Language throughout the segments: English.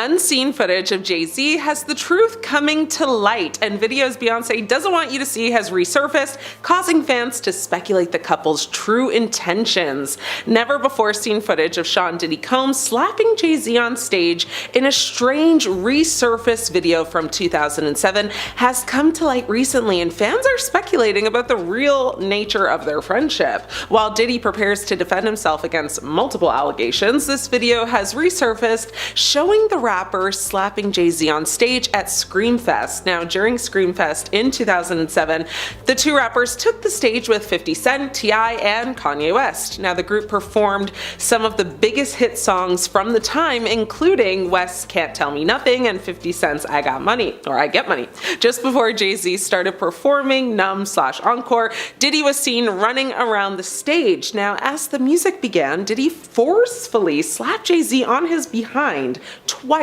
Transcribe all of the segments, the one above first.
Unseen footage of Jay-Z has the truth coming to light, and videos Beyonce doesn't want you to see has resurfaced, causing fans to speculate the couple's true intentions. Never before seen footage of Sean Diddy Combs slapping Jay-Z on stage in a strange resurfaced video from 2007 has come to light recently, and fans are speculating about the real nature of their friendship. While Diddy prepares to defend himself against multiple allegations, this video has resurfaced showing the rapper slapping Jay-Z on stage at Screamfest. Now, during Screamfest in 2007, the two rappers took the stage with 50 Cent, T.I., and Kanye West. Now, the group performed some of the biggest hit songs from the time, including West's Can't Tell Me Nothing and 50 Cent's I Got Money, or I Get Money. Just before Jay-Z started performing Numb/Encore, Diddy was seen running around the stage. Now, as the music began, Diddy forcefully slapped Jay-Z on his behind twice.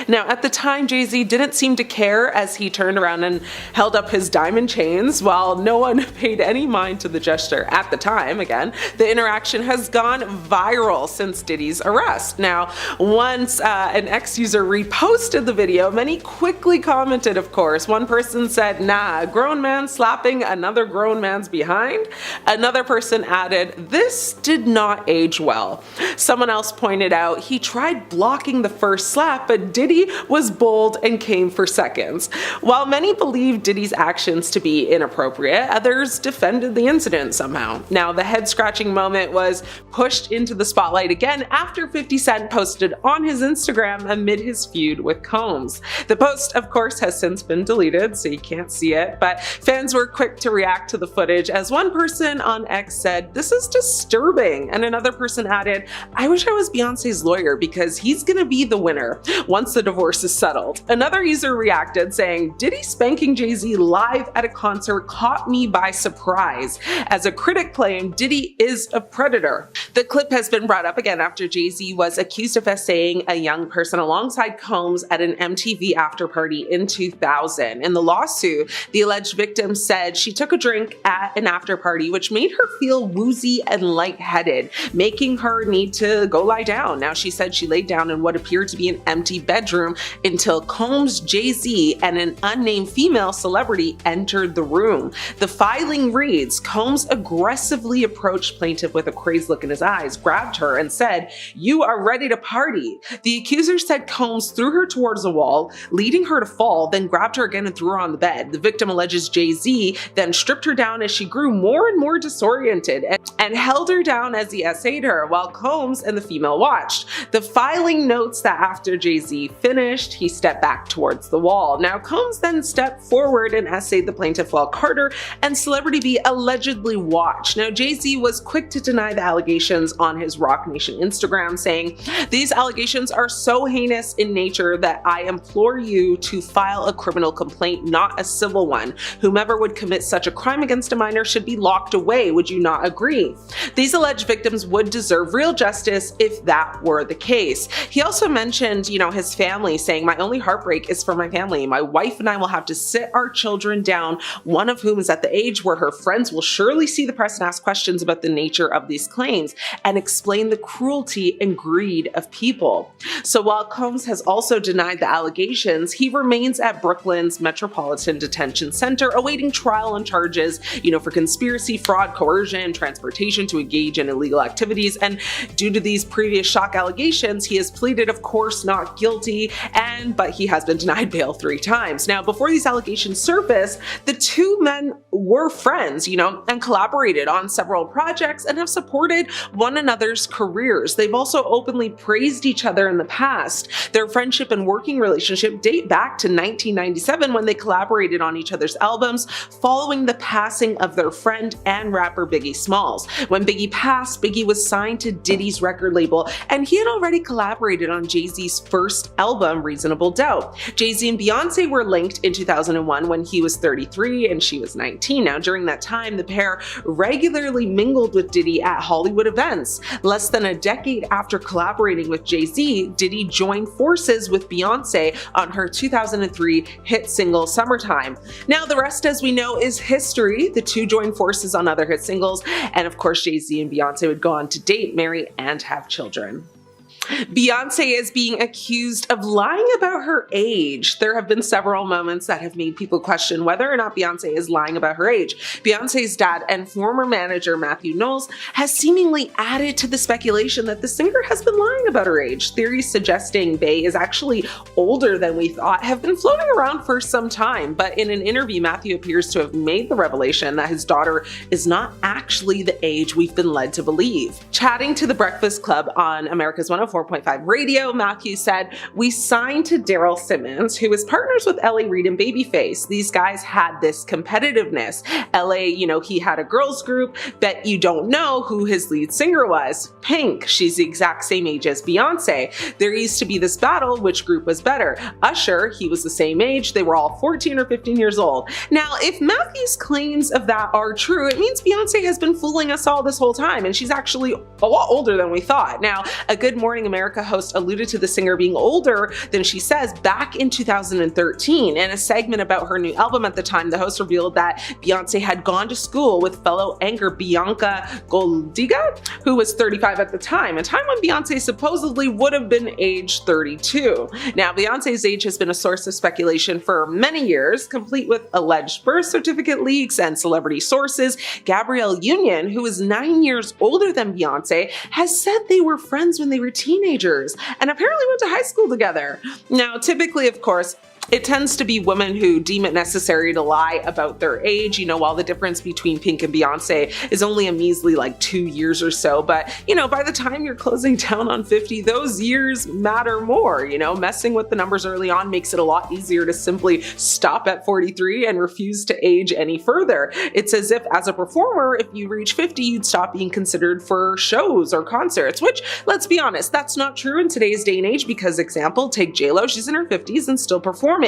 Now, at the time, Jay-Z didn't seem to care as he turned around and held up his diamond chains. While no one paid any mind to the gesture at the time, again, the interaction has gone viral since Diddy's arrest. Now, once an ex-user reposted the video, many quickly commented, of course. One person said, "Nah, a grown man slapping another grown man's behind?" Another person added, "This did not age well." Someone else pointed out, "He tried blocking the first slap, but Diddy was bold and came for seconds." While many believe Diddy's actions to be inappropriate, others defended the incident somehow. Now, the head-scratching moment was pushed into the spotlight again after 50 Cent posted on his Instagram amid his feud with Combs. The post, of course, has since been deleted, so you can't see it, but fans were quick to react to the footage, as one person on X said, "This is disturbing," and another person added, "I wish I was Beyonce's lawyer because he's gonna be the winner once the divorce is settled." Another user reacted saying, "Diddy spanking Jay-Z live at a concert caught me by surprise." As a critic claimed, Diddy is a predator. The clip has been brought up again after Jay-Z was accused of essaying a young person alongside Combs at an MTV after-party in 2000. In the lawsuit, the alleged victim said she took a drink at an after-party which made her feel woozy and lightheaded, making her need to go lie down. Now, she said she laid down in what appeared to be an empty bedroom until Combs, Jay-Z, and an unnamed female celebrity entered the room. The filing reads, "Combs aggressively approached plaintiff with a crazed look in his eyes, grabbed her, and said, 'You are ready to party.' The accuser said Combs threw her towards the wall, leading her to fall, then grabbed her again and threw her on the bed. The victim alleges Jay-Z then stripped her down as she grew more and more disoriented and held her down as he essayed her, while Combs and the female watched. The filing notes that after Jay-Z finished, he stepped back towards the wall. Now, Combs then stepped forward and essayed the plaintiff while Carter and Celebrity B allegedly watched. Now, Jay-Z was quick to deny the allegations on his Rock Nation Instagram, saying, "These allegations are so heinous in nature that I implore you to file a criminal complaint, not a civil one. Whomever would commit such a crime against a minor should be locked away. Would you not agree? These alleged victims would deserve real justice if that were the case." He also mentioned, his family, saying, "My only heartbreak is for my family. My wife and I will have to sit our children down, one of whom is at the age where her friends will surely see the press and ask questions about the nature of these claims and explain the cruelty and greed of people." So while Combs has also denied the allegations, he remains at Brooklyn's Metropolitan Detention Center awaiting trial on charges, for conspiracy, fraud, coercion, transportation to engage in illegal activities. And due to these previous shock allegations, he has pleaded, of course, not guilty, but he has been denied bail 3 times. Now, before these allegations surfaced, the two men were friends, and collaborated on several projects and have supported one another's careers. They've also openly praised each other in the past. Their friendship and working relationship date back to 1997 when they collaborated on each other's albums following the passing of their friend and rapper Biggie Smalls. When Biggie passed, Biggie was signed to Diddy's record label, and he had already collaborated on Jay-Z's first album, Reasonable Doubt. Jay-Z and Beyonce were linked in 2001 when he was 33 and she was 19. Now, during that time, the pair regularly mingled with Diddy at Hollywood events. Less than a decade after collaborating with Jay-Z, Diddy joined forces with Beyonce on her 2003 hit single Summertime. Now, the rest, as we know, is history. The two joined forces on other hit singles, and of course, Jay-Z and Beyonce would go on to date, marry, and have children. Beyoncé is being accused of lying about her age. There have been several moments that have made people question whether or not Beyoncé is lying about her age. Beyoncé's dad and former manager Matthew Knowles has seemingly added to the speculation that the singer has been lying about her age. Theories suggesting Bey is actually older than we thought have been floating around for some time, but in an interview, Matthew appears to have made the revelation that his daughter is not actually the age we've been led to believe. Chatting to The Breakfast Club on America's 104.5 radio, Matthew said, "We signed to Daryl Simmons, who is partners with L.A. Reid and Babyface. These guys had this competitiveness. L.A., he had a girls group. Bet you don't know who his lead singer was. Pink. She's the exact same age as Beyoncé. There used to be this battle, which group was better. Usher, he was the same age. They were all 14 or 15 years old." Now, if Matthew's claims of that are true, it means Beyoncé has been fooling us all this whole time, and she's actually a lot older than we thought. Now, a Good Morning America host alluded to the singer being older than she says back in 2013. In a segment about her new album at the time, the host revealed that Beyoncé had gone to school with fellow anchor Bianca Goldiga, who was 35 at the time, a time when Beyoncé supposedly would have been age 32. Now, Beyoncé's age has been a source of speculation for many years, complete with alleged birth certificate leaks and celebrity sources. Gabrielle Union, who is 9 years older than Beyoncé, has said they were friends when they were teenagers and apparently went to high school together. Now, typically, of course, it tends to be women who deem it necessary to lie about their age, while the difference between Pink and Beyoncé is only a measly 2 years or so. But, by the time you're closing down on 50, those years matter more. Messing with the numbers early on makes it a lot easier to simply stop at 43 and refuse to age any further. It's as if, as a performer, if you reach 50, you'd stop being considered for shows or concerts, which, let's be honest, that's not true in today's day and age because, example, take J-Lo, she's in her 50s and still performing.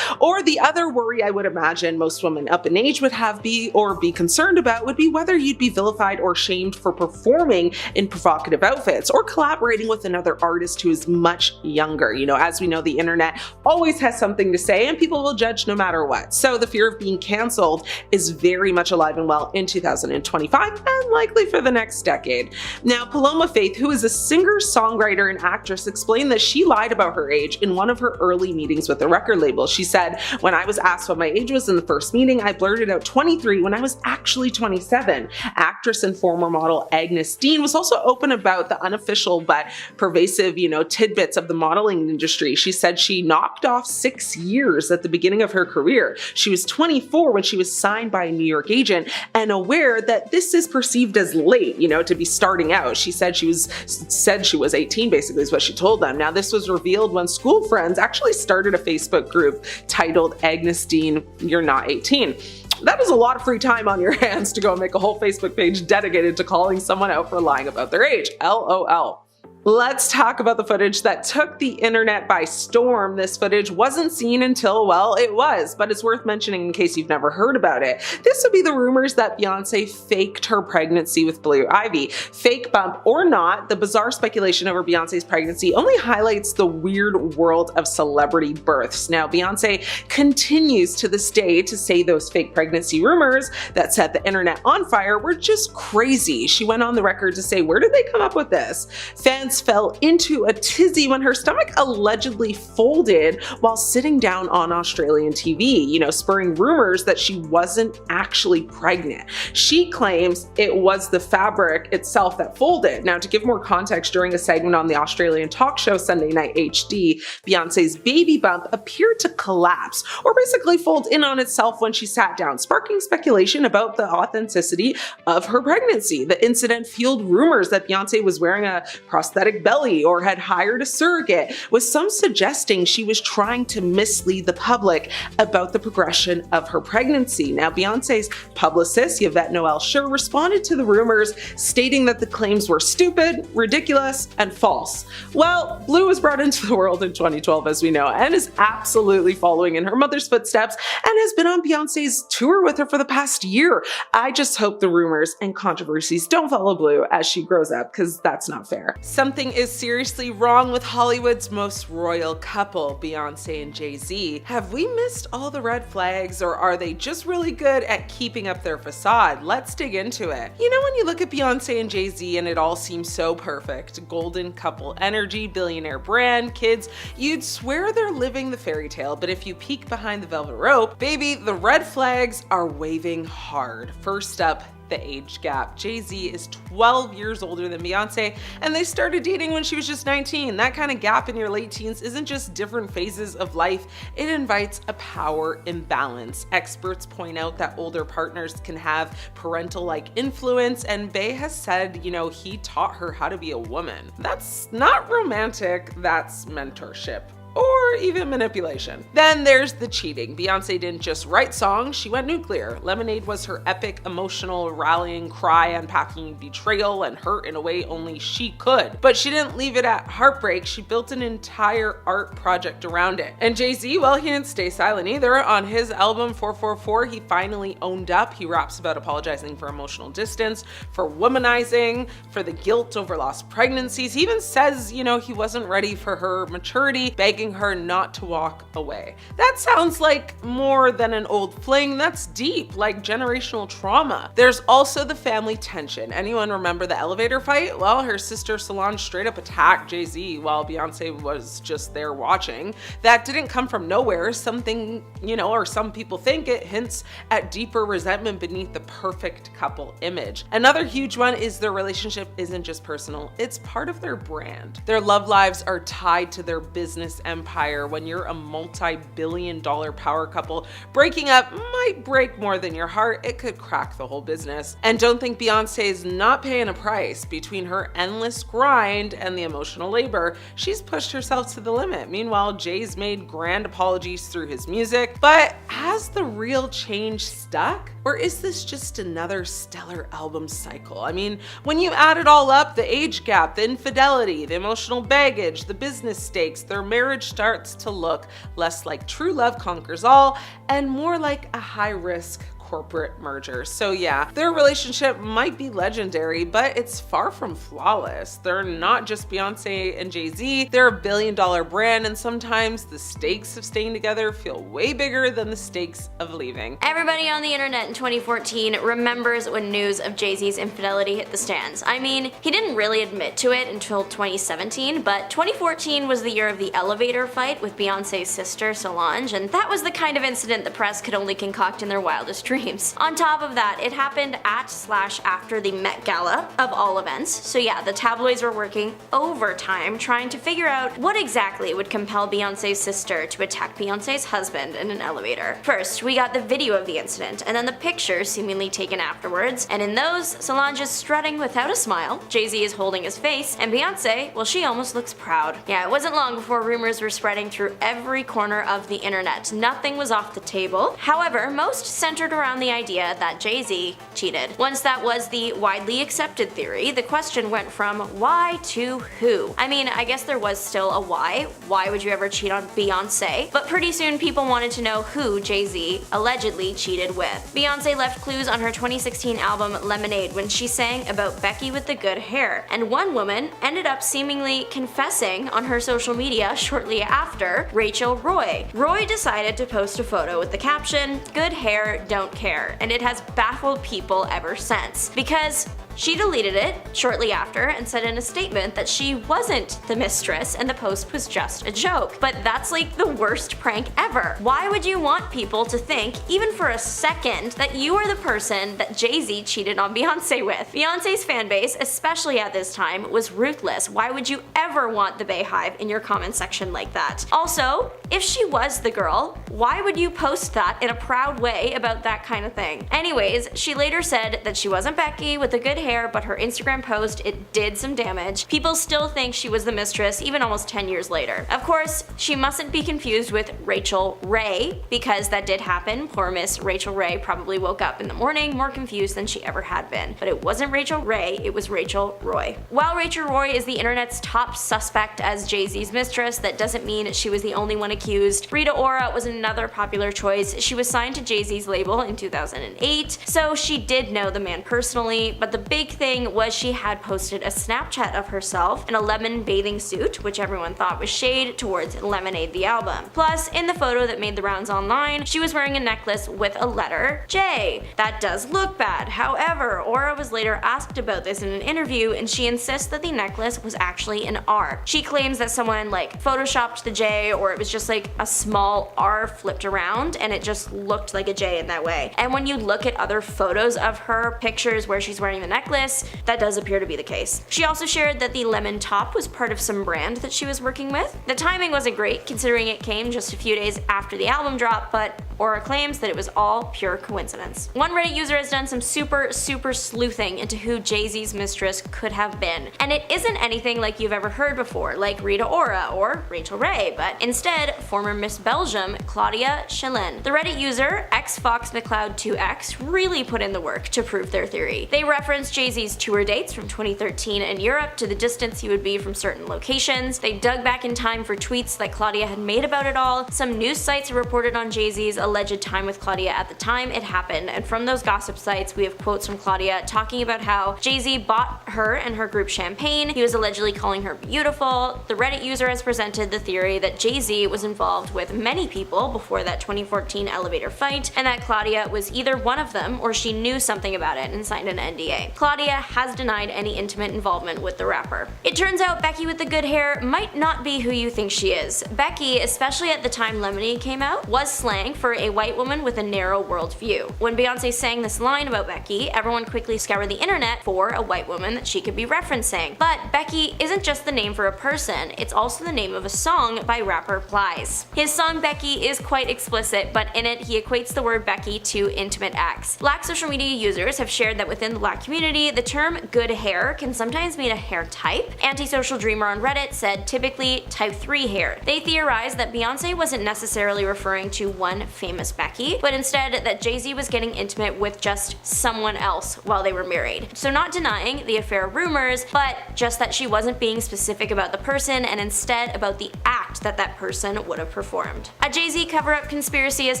Or the other worry I would imagine most women up in age would have be concerned about would be whether you'd be vilified or shamed for performing in provocative outfits or collaborating with another artist who is much younger. As we know, the internet always has something to say and people will judge no matter what. So the fear of being canceled is very much alive and well in 2025 and likely for the next decade. Now, Paloma Faith, who is a singer, songwriter, and actress, explained that she lied about her age in one of her early meetings with the record label. She said, "When I was asked what my age was in the first meeting, I blurted out 23 when I was actually 27. Actress and former model Agnes Dean was also open about the unofficial but pervasive, tidbits of the modeling industry. She said she knocked off 6 years at the beginning of her career. She was 24 when she was signed by a New York agent and aware that this is perceived as late, to be starting out. She said she was 18, basically, is what she told them. Now, this was revealed when school friends actually started a Facebook group titled Agnes Dean, You're Not 18. That is a lot of free time on your hands to go and make a whole Facebook page dedicated to calling someone out for lying about their age. LOL. Let's talk about the footage that took the internet by storm. This footage wasn't seen until, well, it was, but it's worth mentioning in case you've never heard about it. This would be the rumors that Beyoncé faked her pregnancy with Blue Ivy. Fake bump or not, the bizarre speculation over Beyoncé's pregnancy only highlights the weird world of celebrity births. Now, Beyoncé continues to this day to say those fake pregnancy rumors that set the internet on fire were just crazy. She went on the record to say, "Where did they come up with this?" Fans fell into a tizzy when her stomach allegedly folded while sitting down on Australian TV, spurring rumors that she wasn't actually pregnant. She claims it was the fabric itself that folded. Now, to give more context, during a segment on the Australian talk show Sunday Night HD, Beyoncé's baby bump appeared to collapse or basically fold in on itself when she sat down, sparking speculation about the authenticity of her pregnancy. The incident fueled rumors that Beyoncé was wearing a prosthetic belly or had hired a surrogate, with some suggesting she was trying to mislead the public about the progression of her pregnancy. Now, Beyoncé's publicist, Yvette Noel Schur, responded to the rumors, stating that the claims were stupid, ridiculous, and false. Well, Blue was brought into the world in 2012, as we know, and is absolutely following in her mother's footsteps and has been on Beyoncé's tour with her for the past year. I just hope the rumors and controversies don't follow Blue as she grows up, because that's not fair. Some something is seriously wrong with Hollywood's most royal couple, Beyoncé and Jay-Z. Have we missed all the red flags, or are they just really good at keeping up their facade? Let's dig into it. You know, when you look at Beyoncé and Jay-Z and it all seems so perfect, golden couple energy, billionaire brand, kids, you'd swear they're living the fairy tale, but if you peek behind the velvet rope, baby, the red flags are waving hard. First up, the age gap. Jay-Z is 12 years older than Beyoncé, and they started dating when she was just 19. That kind of gap in your late teens isn't just different phases of life, it invites a power imbalance. Experts point out that older partners can have parental-like influence, and Bey has said, you know, he taught her how to be a woman. That's not romantic, that's mentorship. Or even manipulation. Then there's the cheating. Beyoncé didn't just write songs, she went nuclear. Lemonade was her epic, emotional, rallying cry, unpacking betrayal and hurt in a way only she could. But she didn't leave it at heartbreak, she built an entire art project around it. And Jay-Z, well, he didn't stay silent either. On his album 444, he finally owned up. He raps about apologizing for emotional distance, for womanizing, for the guilt over lost pregnancies. He even says, you know, he wasn't ready for her maturity, begging her not to walk away. That sounds like more than an old fling, that's deep, like generational trauma. There's also the family tension. Anyone remember the elevator fight? Well, her sister Solange straight up attacked Jay-Z while Beyoncé was just there watching. That didn't come from nowhere. Something, you know, or some people think it hints at deeper resentment beneath the perfect couple image. Another huge one is their relationship isn't just personal, it's part of their brand. Their love lives are tied to their business empire. When you're a multi-billion-dollar power couple, breaking up might break more than your heart. It could crack the whole business. And don't think Beyoncé is not paying a price. Between her endless grind and the emotional labor, she's pushed herself to the limit. Meanwhile, Jay's made grand apologies through his music. But has the real change stuck? Or is this just another stellar album cycle? I mean, when you add it all up, the age gap, the infidelity, the emotional baggage, the business stakes, their marriage starts to look less like true love conquers all and more like a high-risk corporate merger. So yeah, their relationship might be legendary, but it's far from flawless. They're not just Beyoncé and Jay-Z, they're a billion-dollar brand, and sometimes the stakes of staying together feel way bigger than the stakes of leaving. Everybody on the internet in 2014 remembers when news of Jay-Z's infidelity hit the stands. I mean, he didn't really admit to it until 2017, but 2014 was the year of the elevator fight with Beyoncé's sister Solange, and that was the kind of incident the press could only concoct in their wildest dreams. On top of that, it happened at/after the Met Gala of all events, so yeah, the tabloids were working overtime trying to figure out what exactly would compel Beyoncé's sister to attack Beyoncé's husband in an elevator. First, we got the video of the incident, and then the pictures seemingly taken afterwards, and in those, Solange is strutting without a smile, Jay-Z is holding his face, and Beyoncé, well, she almost looks proud. Yeah, it wasn't long before rumors were spreading through every corner of the internet. Nothing was off the table. However, most centered around the idea that Jay-Z cheated. Once that was the widely accepted theory, the question went from why to who. I mean, I guess there was still a why. Why would you ever cheat on Beyoncé? But pretty soon people wanted to know who Jay-Z allegedly cheated with. Beyoncé left clues on her 2016 album Lemonade when she sang about Becky with the good hair, and one woman ended up seemingly confessing on her social media shortly after, Rachel Roy. Roy decided to post a photo with the caption, "Good hair, don't care," and it has baffled people ever since. Because she deleted it shortly after and said in a statement that she wasn't the mistress and the post was just a joke. But that's like the worst prank ever. Why would you want people to think, even for a second, that you are the person that Jay-Z cheated on Beyoncé with? Beyoncé's fanbase, especially at this time, was ruthless. Why would you ever want the Bayhive in your comment section like that? Also, if she was the girl, why would you post that in a proud way about that kind of thing? Anyways, she later said that she wasn't Becky with the good hair, but her Instagram post, it did some damage. People still think she was the mistress even almost 10 years later. Of course, she mustn't be confused with Rachel Ray, because that did happen. Poor Miss Rachel Ray probably woke up in the morning more confused than she ever had been. But it wasn't Rachel Ray, it was Rachel Roy. While Rachel Roy is the internet's top suspect as Jay-Z's mistress, that doesn't mean she was the only one accused. Rita Ora was another popular choice. She was signed to Jay-Z's label in 2008, so she did know the man personally, but the big thing was she had posted a Snapchat of herself in a lemon bathing suit, which everyone thought was shade towards Lemonade the album. Plus, in the photo that made the rounds online, she was wearing a necklace with a letter J. That does look bad. However, Aura was later asked about this in an interview, and she insists that the necklace was actually an R. She claims that someone photoshopped the J, or it was just a small R flipped around and it just looked like a J in that way. And when you look at other photos of her pictures where she's wearing the necklace, that does appear to be the case. She also shared that the lemon top was part of some brand that she was working with. The timing wasn't great considering it came just a few days after the album drop, but Aura claims that it was all pure coincidence. One Reddit user has done some super sleuthing into who Jay-Z's mistress could have been, and it isn't anything like you've ever heard before, like Rita Ora or Rachel Ray, but instead former Miss Belgium Claudia Schillen. The Reddit user xfoxmcleod2x really put in the work to prove their theory. They referenced Jay-Z's tour dates from 2013 in Europe to the distance he would be from certain locations. They dug back in time for tweets that Claudia had made about it all. Some news sites reported on Jay-Z's alleged time with Claudia at the time it happened, and from those gossip sites we have quotes from Claudia talking about how Jay-Z bought her and her group champagne. He was allegedly calling her beautiful. The Reddit user has presented the theory that Jay-Z was involved with many people before that 2014 elevator fight, and that Claudia was either one of them or she knew something about it and signed an NDA. Claudia has denied any intimate involvement with the rapper. It turns out Becky with the good hair might not be who you think she is. Becky, especially at the time Lemonade came out, was slang for a white woman with a narrow worldview. When Beyoncé sang this line about Becky, everyone quickly scoured the internet for a white woman that she could be referencing. But Becky isn't just the name for a person, it's also the name of a song by rapper Plies. His song Becky is quite explicit, but in it he equates the word Becky to intimate acts. Black social media users have shared that within the black community, the term good hair can sometimes mean a hair type. Antisocial Dreamer on Reddit said typically type 3 hair. They theorized that Beyoncé wasn't necessarily referring to one famous Becky, but instead that Jay-Z was getting intimate with just someone else while they were married. So not denying the affair rumors, but just that she wasn't being specific about the person and instead about the act that that person would have performed. A Jay-Z cover-up conspiracy has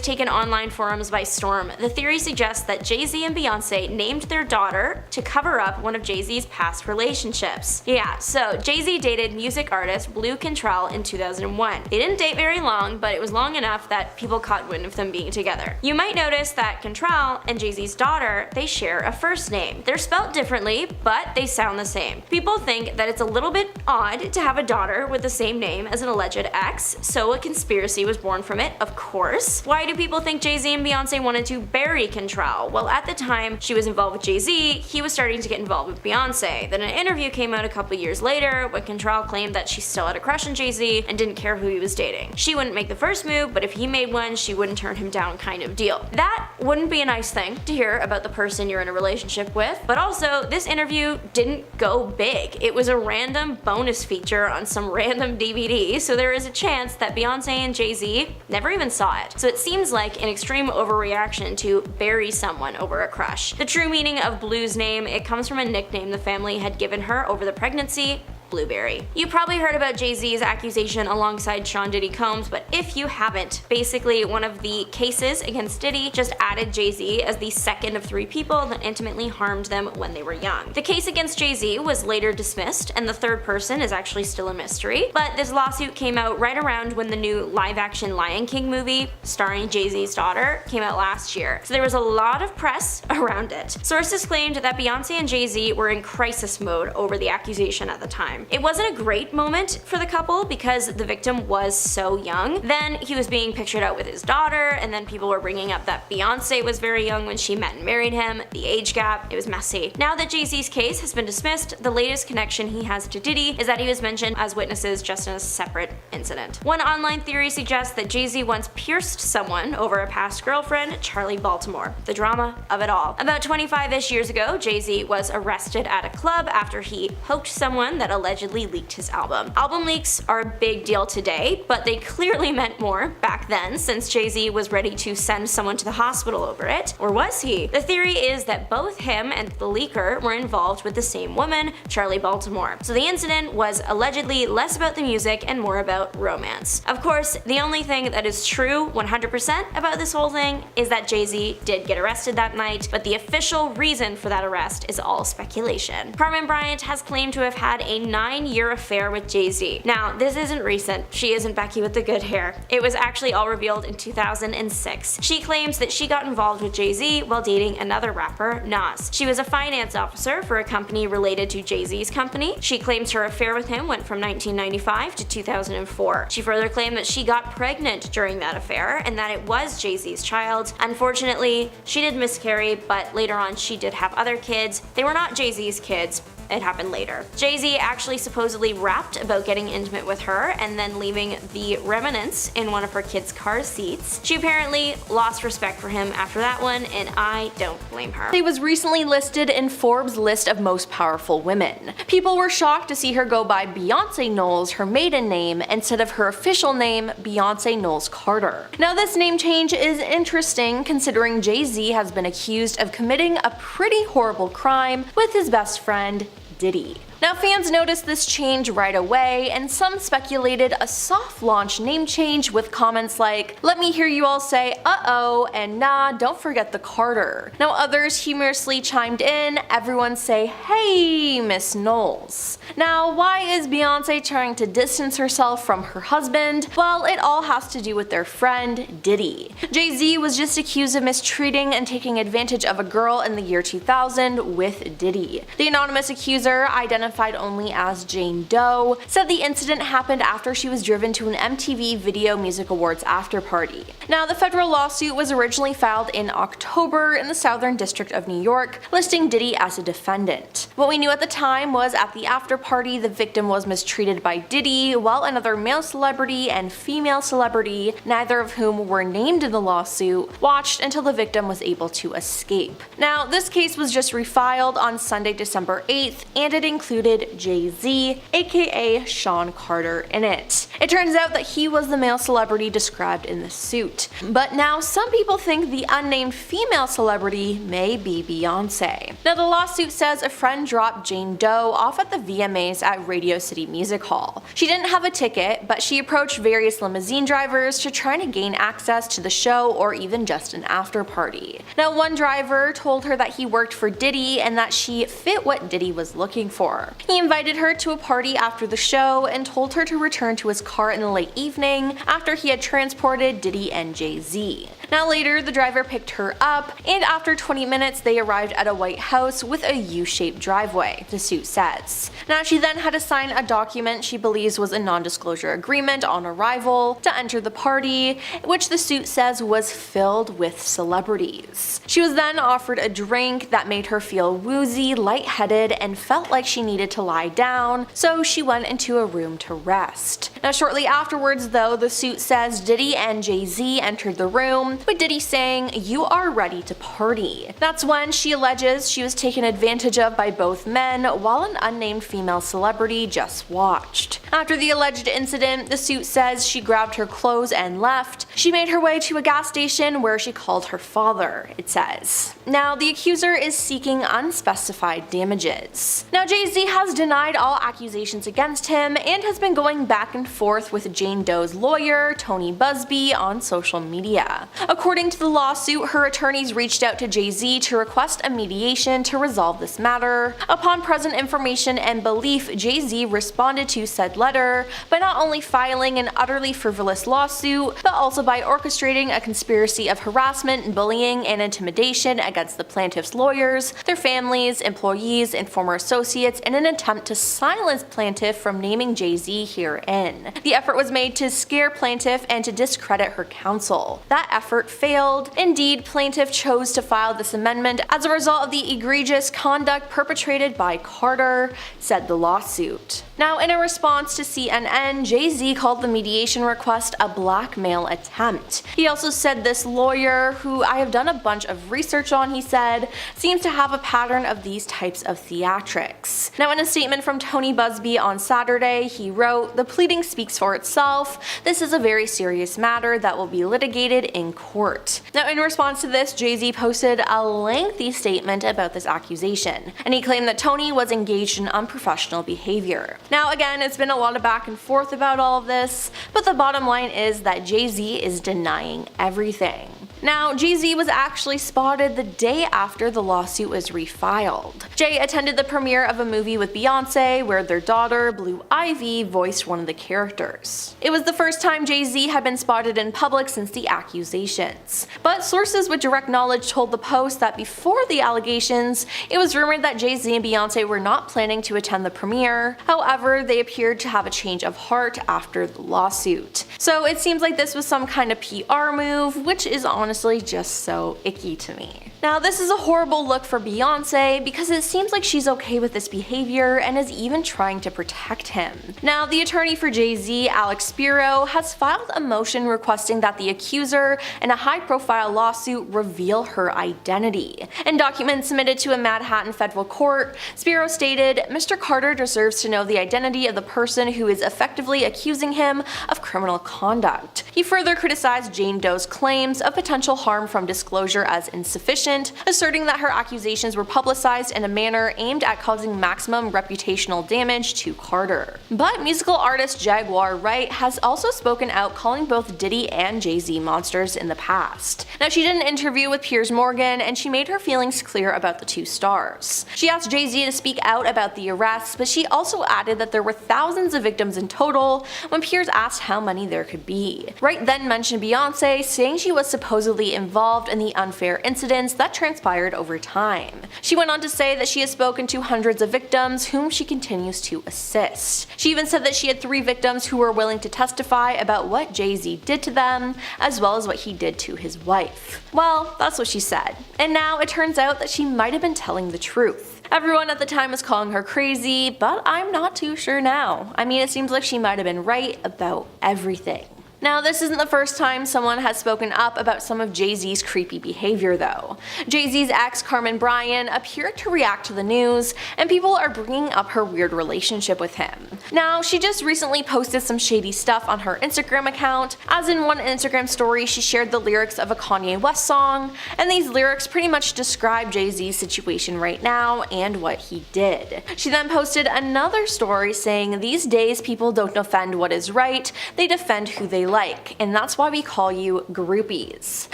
taken online forums by storm. The theory suggests that Jay-Z and Beyoncé named their daughter to cover up one of Jay-Z's past relationships. Yeah, so Jay-Z dated music artist Blue Cantrell in 2001. They didn't date very long, but it was long enough that people caught wind of them being together. You might notice that Cantrell and Jay-Z's daughter, they share a first name. They're spelled differently, but they sound the same. People think that it's a little bit odd to have a daughter with the same name as an alleged ex, so a conspiracy was born from it, of course. Why do people think Jay-Z and Beyoncé wanted to bury Cantrell? Well, at the time she was involved with Jay-Z, he was starting to get involved with Beyoncé. Then an interview came out a couple years later when Cantrell claimed that she still had a crush on Jay-Z and didn't care who he was dating. She wouldn't make the first move, but if he made one, she wouldn't turn him down kind of deal. That wouldn't be a nice thing to hear about the person you're in a relationship with, but also this interview didn't go big. It was a random bonus feature on some random DVD, so there is a chance that Beyoncé and Jay-Z never even saw it. So it seems like an extreme overreaction to bury someone over a crush. The true meaning of Blue's name, it comes from a nickname the family had given her over the pregnancy, Blueberry. You probably heard about Jay-Z's accusation alongside Sean Diddy Combs, but if you haven't, basically one of the cases against Diddy just added Jay-Z as the second of 3 people that intimately harmed them when they were young. The case against Jay-Z was later dismissed, and the third person is actually still a mystery, but this lawsuit came out right around when the new live-action Lion King movie, starring Jay-Z's daughter, came out last year, so there was a lot of press around it. Sources claimed that Beyoncé and Jay-Z were in crisis mode over the accusation at the time. It wasn't a great moment for the couple because the victim was so young. Then he was being pictured out with his daughter, and then people were bringing up that Beyoncé was very young when she met and married him, the age gap, it was messy. Now that Jay-Z's case has been dismissed, the latest connection he has to Diddy is that he was mentioned as witnesses just in a separate incident. One online theory suggests that Jay-Z once pierced someone over a past girlfriend, Charlie Baltimore. The drama of it all. About 25-ish years ago, Jay-Z was arrested at a club after he poked someone that allegedly allegedly leaked his album. Album leaks are a big deal today, but they clearly meant more back then, since Jay-Z was ready to send someone to the hospital over it. Or was he? The theory is that both him and the leaker were involved with the same woman, Charlie Baltimore. So the incident was allegedly less about the music and more about romance. Of course, the only thing that is true 100% about this whole thing is that Jay-Z did get arrested that night, but the official reason for that arrest is all speculation. Carmen Bryant has claimed to have had a 9-year affair with Jay-Z. Now, this isn't recent. She isn't Becky with the good hair. It was actually all revealed in 2006. She claims that she got involved with Jay-Z while dating another rapper, Nas. She was a finance officer for a company related to Jay-Z's company. She claims her affair with him went from 1995 to 2004. She further claimed that she got pregnant during that affair and that it was Jay-Z's child. Unfortunately, she did miscarry, but later on she did have other kids. They were not Jay-Z's kids. It happened later. Jay-Z actually supposedly rapped about getting intimate with her and then leaving the remnants in one of her kids' car seats. She apparently lost respect for him after that one, and I don't blame her. She was recently listed in Forbes' list of most powerful women. People were shocked to see her go by Beyonce Knowles, her maiden name, instead of her official name, Beyonce Knowles Carter. Now, this name change is interesting considering Jay-Z has been accused of committing a pretty horrible crime with his best friend, Diddy. Now, fans noticed this change right away, and some speculated a soft launch name change with comments like, "Let me hear you all say uh-oh," and "Nah, don't forget the Carter." Now, others humorously chimed in, "Everyone say, hey, Miss Knowles." Now, why is Beyonce trying to distance herself from her husband? Well, it all has to do with their friend, Diddy. Jay-Z was just accused of mistreating and taking advantage of a girl in the year 2000 with Diddy. The anonymous accuser, identified only as Jane Doe, said the incident happened after she was driven to an MTV Video Music Awards after party. Now, the federal lawsuit was originally filed in October in the Southern District of New York, listing Diddy as a defendant. What we knew at the time was at the after party, the victim was mistreated by Diddy, while another male celebrity and female celebrity, neither of whom were named in the lawsuit, watched until the victim was able to escape. Now, this case was just refiled on Sunday, December 8th, and it included Jay-Z, aka Sean Carter, in it. It turns out that he was the male celebrity described in the suit. But now some people think the unnamed female celebrity may be Beyonce. Now, the lawsuit says a friend dropped Jane Doe off at the VMAs at Radio City Music Hall. She didn't have a ticket, but she approached various limousine drivers to try to gain access to the show or even just an after party. Now, one driver told her that he worked for Diddy and that she fit what Diddy was looking for. He invited her to a party after the show and told her to return to his car in the late evening after he had transported Diddy and Jay-Z. Now, later, the driver picked her up, and after 20 minutes they arrived at a white house with a U-shaped driveway, the suit says. Now, she then had to sign a document she believes was a non-disclosure agreement on arrival to enter the party, which the suit says was filled with celebrities. She was then offered a drink that made her feel woozy, lightheaded, and felt like she needed to lie down, so she went into a room to rest. Now, shortly afterwards, though, the suit says Diddy and Jay-Z entered the room, with Diddy saying, "You are ready to party." That's when she alleges she was taken advantage of by both men while an unnamed female celebrity just watched. After the alleged incident, the suit says she grabbed her clothes and left. She made her way to a gas station where she called her father, it says. Now, the accuser is seeking unspecified damages. Now, Jay-Z has denied all accusations against him and has been going back and forth with Jane Doe's lawyer, Tony Busby, on social media. According to the lawsuit, her attorneys reached out to Jay-Z to request a mediation to resolve this matter. Upon present information and belief, Jay-Z responded to said letter by not only filing an utterly frivolous lawsuit, but also by orchestrating a conspiracy of harassment, bullying, and intimidation against the plaintiff's lawyers, their families, employees, and former associates in an attempt to silence plaintiff from naming Jay-Z herein. The effort was made to scare plaintiff and to discredit her counsel. That effort failed. Indeed, plaintiff chose to file this amendment as a result of the egregious conduct perpetrated by Carter, said the lawsuit. Now, in a response to CNN, Jay-Z called the mediation request a blackmail attempt. He also said this lawyer, who I have done a bunch of research on, he said, seems to have a pattern of these types of theatrics. Now, in a statement from Tony Busby on Saturday, he wrote, "The pleading speaks for itself. This is a very serious matter that will be litigated in court." Now, in response to this, Jay-Z posted a lengthy statement about this accusation, and he claimed that Tony was engaged in unprofessional behavior. Now, again, it's been a lot of back and forth about all of this, but the bottom line is that Jay-Z is denying everything. Now, Jay-Z was actually spotted the day after the lawsuit was refiled. Jay attended the premiere of a movie with Beyonce where their daughter, Blue Ivy, voiced one of the characters. It was the first time Jay-Z had been spotted in public since the accusations. But sources with direct knowledge told the Post that before the allegations, it was rumored that Jay-Z and Beyonce were not planning to attend the premiere. However, they appeared to have a change of heart after the lawsuit. So it seems like this was some kind of PR move, which is honestly just so icky to me. Now, this is a horrible look for Beyonce because it seems like she's okay with this behavior and is even trying to protect him. Now, the attorney for Jay-Z, Alex Spiro, has filed a motion requesting that the accuser in a high-profile lawsuit reveal her identity. In documents submitted to a Manhattan federal court, Spiro stated, "Mr. Carter deserves to know the identity of the person who is effectively accusing him of criminal conduct." He further criticized Jane Doe's claims of potential harm from disclosure as insufficient, asserting that her accusations were publicized in a manner aimed at causing maximum reputational damage to Carter. But musical artist Jaguar Wright has also spoken out, calling both Diddy and Jay-Z monsters in the past. Now, she did an interview with Piers Morgan and she made her feelings clear about the two stars. She asked Jay-Z to speak out about the arrests, but she also added that there were thousands of victims in total when Piers asked how many there could be. Wright then mentioned Beyonce, saying she was supposedly involved in the unfair incidents that transpired over time. She went on to say that she has spoken to hundreds of victims whom she continues to assist. She even said that she had 3 victims who were willing to testify about what Jay-Z did to them, as well as what he did to his wife. Well, that's what she said. And now it turns out that she might have been telling the truth. Everyone at the time was calling her crazy, but I'm not too sure now. I mean, it seems like she might have been right about everything. Now, this isn't the first time someone has spoken up about some of Jay-Z's creepy behavior though. Jay-Z's ex, Carmen Bryan, appeared to react to the news, and people are bringing up her weird relationship with him. Now, she just recently posted some shady stuff on her Instagram account, as in one Instagram story she shared the lyrics of a Kanye West song, and these lyrics pretty much describe Jay-Z's situation right now and what he did. She then posted another story saying, "These days people don't defend what is right, they defend who they like, and that's why we call you groupies."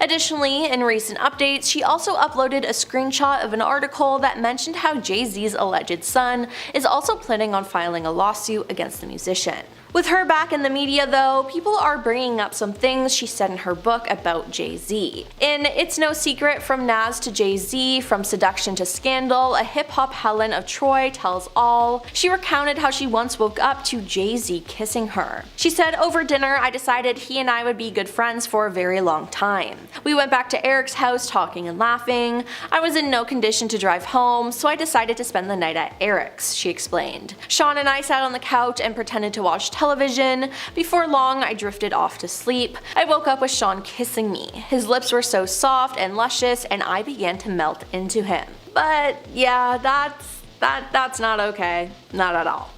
Additionally, in recent updates, she also uploaded a screenshot of an article that mentioned how Jay-Z's alleged son is also planning on filing a lawsuit against the musician. With her back in the media though, people are bringing up some things she said in her book about Jay-Z. In It's No Secret From Nas to Jay-Z, From Seduction to Scandal, a hip-hop Helen of Troy tells all, she recounted how she once woke up to Jay-Z kissing her. She said, "Over dinner I decided he and I would be good friends for a very long time. We went back to Eric's house talking and laughing. I was in no condition to drive home, so I decided to spend the night at Eric's," she explained. "Sean and I sat on the couch and pretended to watch television. Before long, I drifted off to sleep. I woke up with Sean kissing me. His lips were so soft and luscious, and I began to melt into him." But yeah, that's not okay. Not at all.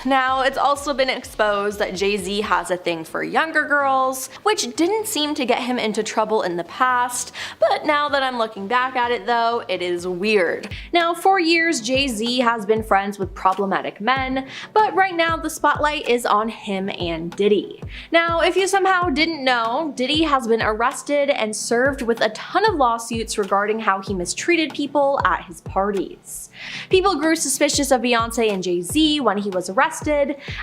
Now, it's also been exposed that Jay-Z has a thing for younger girls, which didn't seem to get him into trouble in the past, but now that I'm looking back at it though, it is weird. Now, for years, Jay-Z has been friends with problematic men, but right now the spotlight is on him and Diddy. Now, if you somehow didn't know, Diddy has been arrested and served with a ton of lawsuits regarding how he mistreated people at his parties. People grew suspicious of Beyoncé and Jay-Z when he was arrested,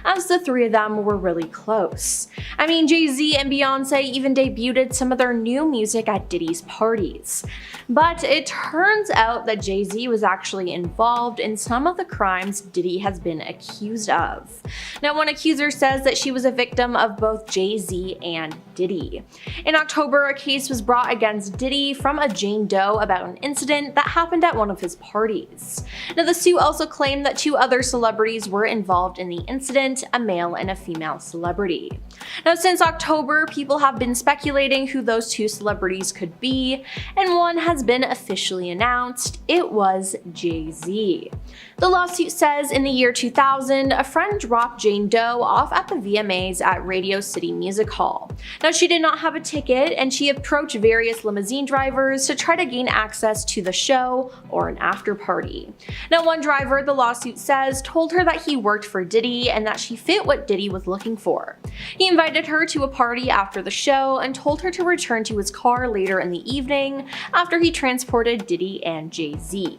as the 3 of them were really close. I mean, Jay-Z and Beyoncé even debuted some of their new music at Diddy's parties. But it turns out that Jay-Z was actually involved in some of the crimes Diddy has been accused of. Now, one accuser says that she was a victim of both Jay-Z and Diddy. In October, a case was brought against Diddy from a Jane Doe about an incident that happened at one of his parties. Now, the suit also claimed that 2 other celebrities were involved in the incident, a male and a female celebrity. Now, since October, people have been speculating who those 2 celebrities could be, and one has has been officially announced. It was Jay-Z. The lawsuit says in the year 2000, a friend dropped Jane Doe off at the VMAs at Radio City Music Hall. Now, she did not have a ticket, and she approached various limousine drivers to try to gain access to the show or an after party. Now, one driver, the lawsuit says, told her that he worked for Diddy and that she fit what Diddy was looking for. He invited her to a party after the show and told her to return to his car later in the evening after he transported Diddy and Jay-Z.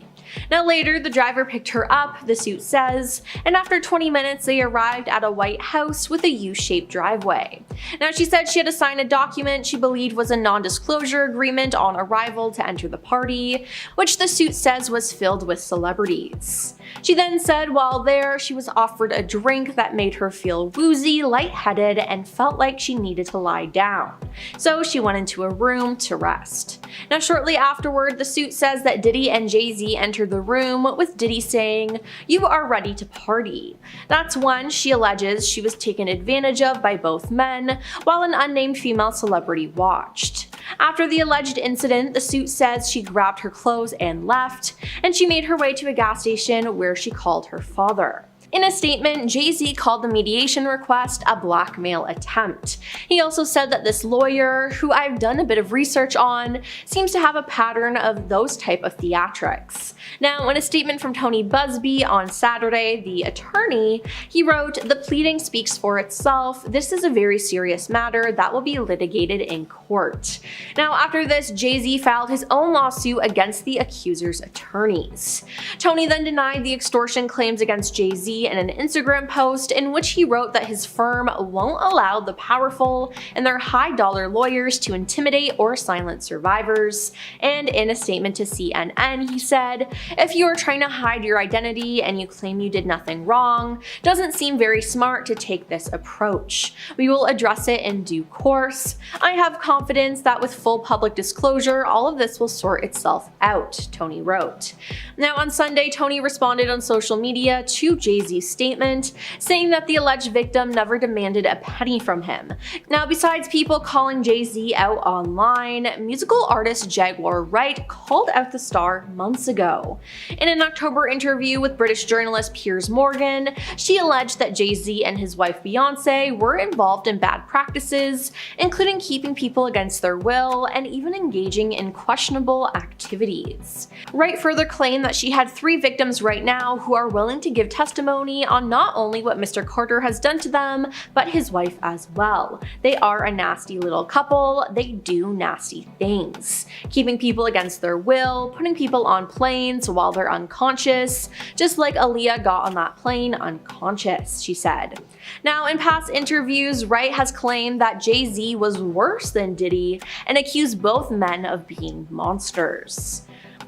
Now later, the driver picked her up, the suit says, and after 20 minutes they arrived at a white house with a U-shaped driveway. Now she said she had to sign a document she believed was a non-disclosure agreement on arrival to enter the party, which the suit says was filled with celebrities. She then said while there, she was offered a drink that made her feel woozy, lightheaded, and felt like she needed to lie down. So she went into a room to rest. Now shortly afterward, the suit says that Diddy and Jay-Z entered the room, with Diddy saying, "You are ready to party." That's when she alleges she was taken advantage of by both men, while an unnamed female celebrity watched. After the alleged incident, the suit says she grabbed her clothes and left, and she made her way to a gas station where she called her father. In a statement, Jay-Z called the mediation request a blackmail attempt. He also said that this lawyer, who I've done a bit of research on, seems to have a pattern of those type of theatrics. Now, in a statement from Tony Busby on Saturday, the attorney, he wrote, "The pleading speaks for itself. This is a very serious matter that will be litigated in court." Now, after this, Jay-Z filed his own lawsuit against the accuser's attorneys. Tony then denied the extortion claims against Jay-Z in an Instagram post in which he wrote that his firm won't allow the powerful and their high-dollar lawyers to intimidate or silence survivors. And in a statement to CNN, he said, "If you are trying to hide your identity and you claim you did nothing wrong, doesn't seem very smart to take this approach. We will address it in due course. I have confidence that with full public disclosure, all of this will sort itself out," Tony wrote. Now on Sunday, Tony responded on social media to Jay-Z's statement, saying that the alleged victim never demanded a penny from him. Now, besides people calling Jay-Z out online, musical artist Jaguar Wright called out the star months ago. In an October interview with British journalist Piers Morgan, she alleged that Jay-Z and his wife Beyoncé were involved in bad practices, including keeping people against their will and even engaging in questionable activities. Wright further claimed that she had 3 victims right now who are willing to give testimony on not only what Mr. Carter has done to them, but his wife as well. They are a nasty little couple. They do nasty things. Keeping people against their will, putting people on planes while they're unconscious, just like Aaliyah got on that plane unconscious, she said. Now, in past interviews, Wright has claimed that Jay-Z was worse than Diddy and accused both men of being monsters.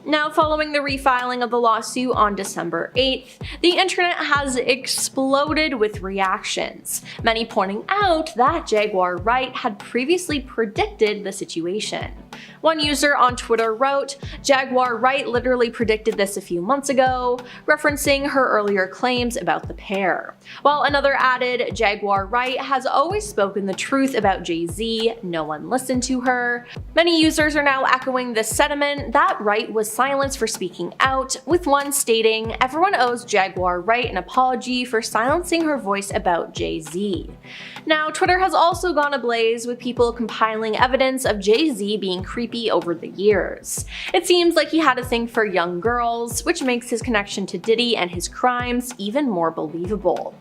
Now, following the refiling of the lawsuit on December 8th, the internet has exploded with reactions, many pointing out that Jaguar Wright had previously predicted the situation. One user on Twitter wrote, "Jaguar Wright literally predicted this a few months ago," referencing her earlier claims about the pair. While another added, "Jaguar Wright has always spoken the truth about Jay-Z, no one listened to her." Many users are now echoing this sentiment that Wright was silenced for speaking out, with one stating, "Everyone owes Jaguar Wright an apology for silencing her voice about Jay-Z." Now, Twitter has also gone ablaze with people compiling evidence of Jay-Z being creepy over the years. It seems like he had a thing for young girls, which makes his connection to Diddy and his crimes even more believable.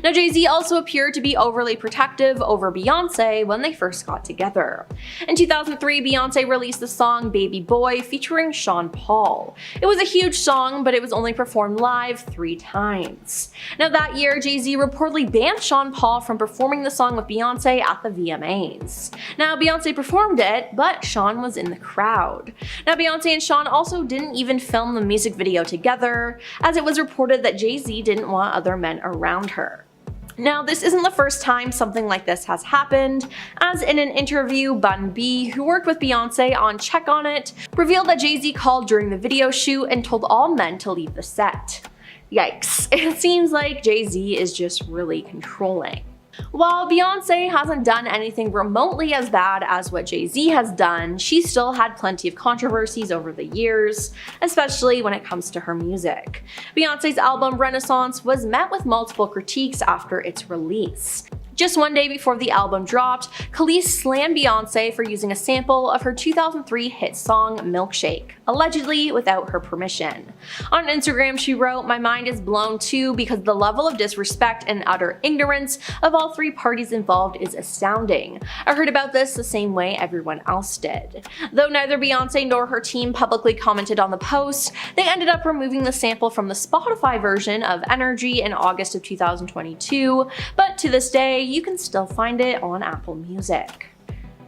Now, Jay-Z also appeared to be overly protective over Beyoncé when they first got together. In 2003, Beyoncé released the song Baby Boy featuring Sean Paul. It was a huge song, but it was only performed live 3 times. Now that year, Jay-Z reportedly banned Sean Paul from performing the song with Beyoncé at the VMAs. Now, Beyoncé performed it, but Sean was in the crowd. Now, Beyoncé and Sean also didn't even film the music video together, as it was reported that Jay-Z didn't want other men around her. Now, this isn't the first time something like this has happened, as in an interview, Bun B, who worked with Beyoncé on Check On It, revealed that Jay-Z called during the video shoot and told all men to leave the set. Yikes, it seems like Jay-Z is just really controlling. While Beyoncé hasn't done anything remotely as bad as what Jay-Z has done, she still had plenty of controversies over the years, especially when it comes to her music. Beyoncé's album Renaissance was met with multiple critiques after its release. Just one day before the album dropped, Khalees slammed Beyoncé for using a sample of her 2003 hit song Milkshake, allegedly without her permission. On Instagram, she wrote, "My mind is blown too because the level of disrespect and utter ignorance of all three parties involved is astounding. I heard about this the same way everyone else did." Though neither Beyoncé nor her team publicly commented on the post, they ended up removing the sample from the Spotify version of Energy in August of 2022, but to this day, you can still find it on Apple Music.